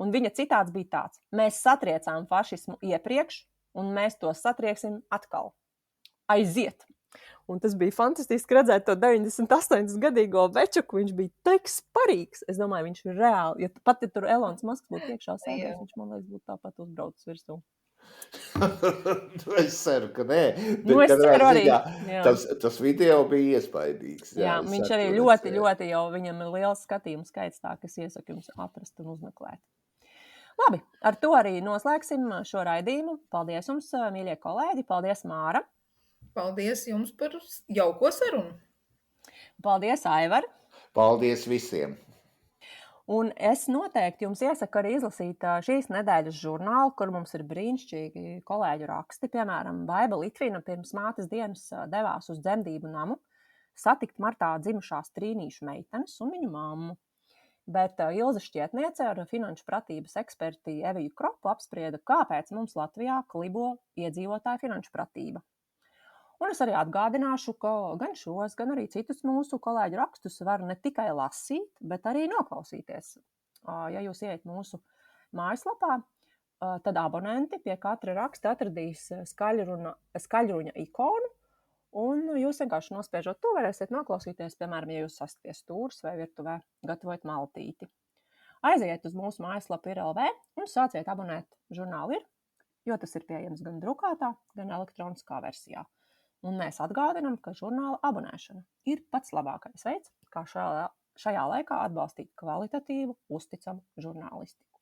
[SPEAKER 2] Un viņa citāts bija tāds: mēs satriecām fašismu iepriekš, un mēs to satrieksim atkal. Aiziet! Un tas bija fantastiski redzēt to 98-gadīgo večaku, viņš bija tik sparīgs. Es domāju, viņš ir reāli, ja tur Elons Musks būtu iekšā sēdējis, viņš man liekas būtu tāpat uzbraucis virsū.
[SPEAKER 1] Es ceru, ka nē.
[SPEAKER 2] Es ceru arī.
[SPEAKER 1] Tas video bija iespaidīgs.
[SPEAKER 2] Jā, viņš arī ļoti jau, viņam ir liels skatījums skaits, tā, kas iesaku jums atrast un uzmeklēt. Labi, ar to arī noslēgsim šo raidījumu. Paldies jums, mīļie kolēģi, paldies, Māra.
[SPEAKER 3] Paldies jums par jauko sarunu.
[SPEAKER 2] Paldies, Aivar.
[SPEAKER 1] Paldies visiem.
[SPEAKER 2] Un es noteikti jums iesaku arī izlasīt šīs nedēļas žurnālu, kur mums ir brīnišķīgi kolēģu raksti. Piemēram, Baiba Litvina pirms mātes dienas devās uz dzemdību namu satikt martā dzimušās trīnīšu meitenes un viņu mammu. Bet Ilze Šķietniece ar finanšu pratības eksperti Eviju Kropu apsprieda, kāpēc mums Latvijā klibo iedzīvotāju finanšu pratība. Un es arī atgādināšu, ka gan šos, gan arī citus mūsu kolēģu rakstus var ne tikai lasīt, bet arī noklausīties. Ja jūs ieiet mūsu mājaslapā, tad abonenti pie katra raksta atradīs skaļruņa ikonu, un jūs vienkārši nospiežot to varēsiet noklausīties, piemēram, ja jūs esat pie stūres vai virtuvē gatavojat maltīti. Aiziet uz mūsu mājaslapu ir.lv un sāciet abonēt žurnālu ir, jo tas ir pieejams gan drukātā, gan elektroniskā versijā. Un mēs atgādinām, ka žurnāla abonēšana ir pats labākais veids, kā šajā laikā atbalstīt kvalitatīvu, uzticamu žurnālistiku.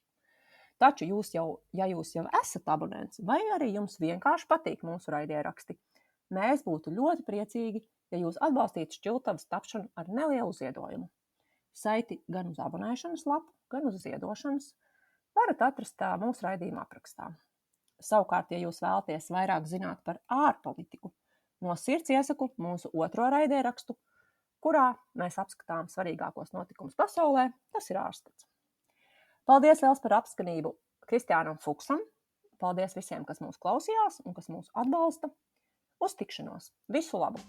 [SPEAKER 2] Taču ja jūs jau esat abonents, vai arī jums vienkārši patīk mūsu raidieraksti, mēs būtu ļoti priecīgi, ja jūs atbalstītu Šķiltavas tapšanu ar nelielu ziedojumu. Saiti gan uz abonēšanas lapu, gan uz ziedošanas varat atrast mūsu raidījuma aprakstā. Savukārt, ja jūs vēlaties vairāk zināt par ārpolitiku, no sirds iesaku mūsu 2. raidierakstu kurā mēs apskatām svarīgākos notikumus pasaulē. Tas ir ārskats. Paldies liels par apskanību Kristiānam Fuksam. Paldies visiem, kas mūs klausījās un kas mūs atbalsta. Uz tikšanos! Visu labu!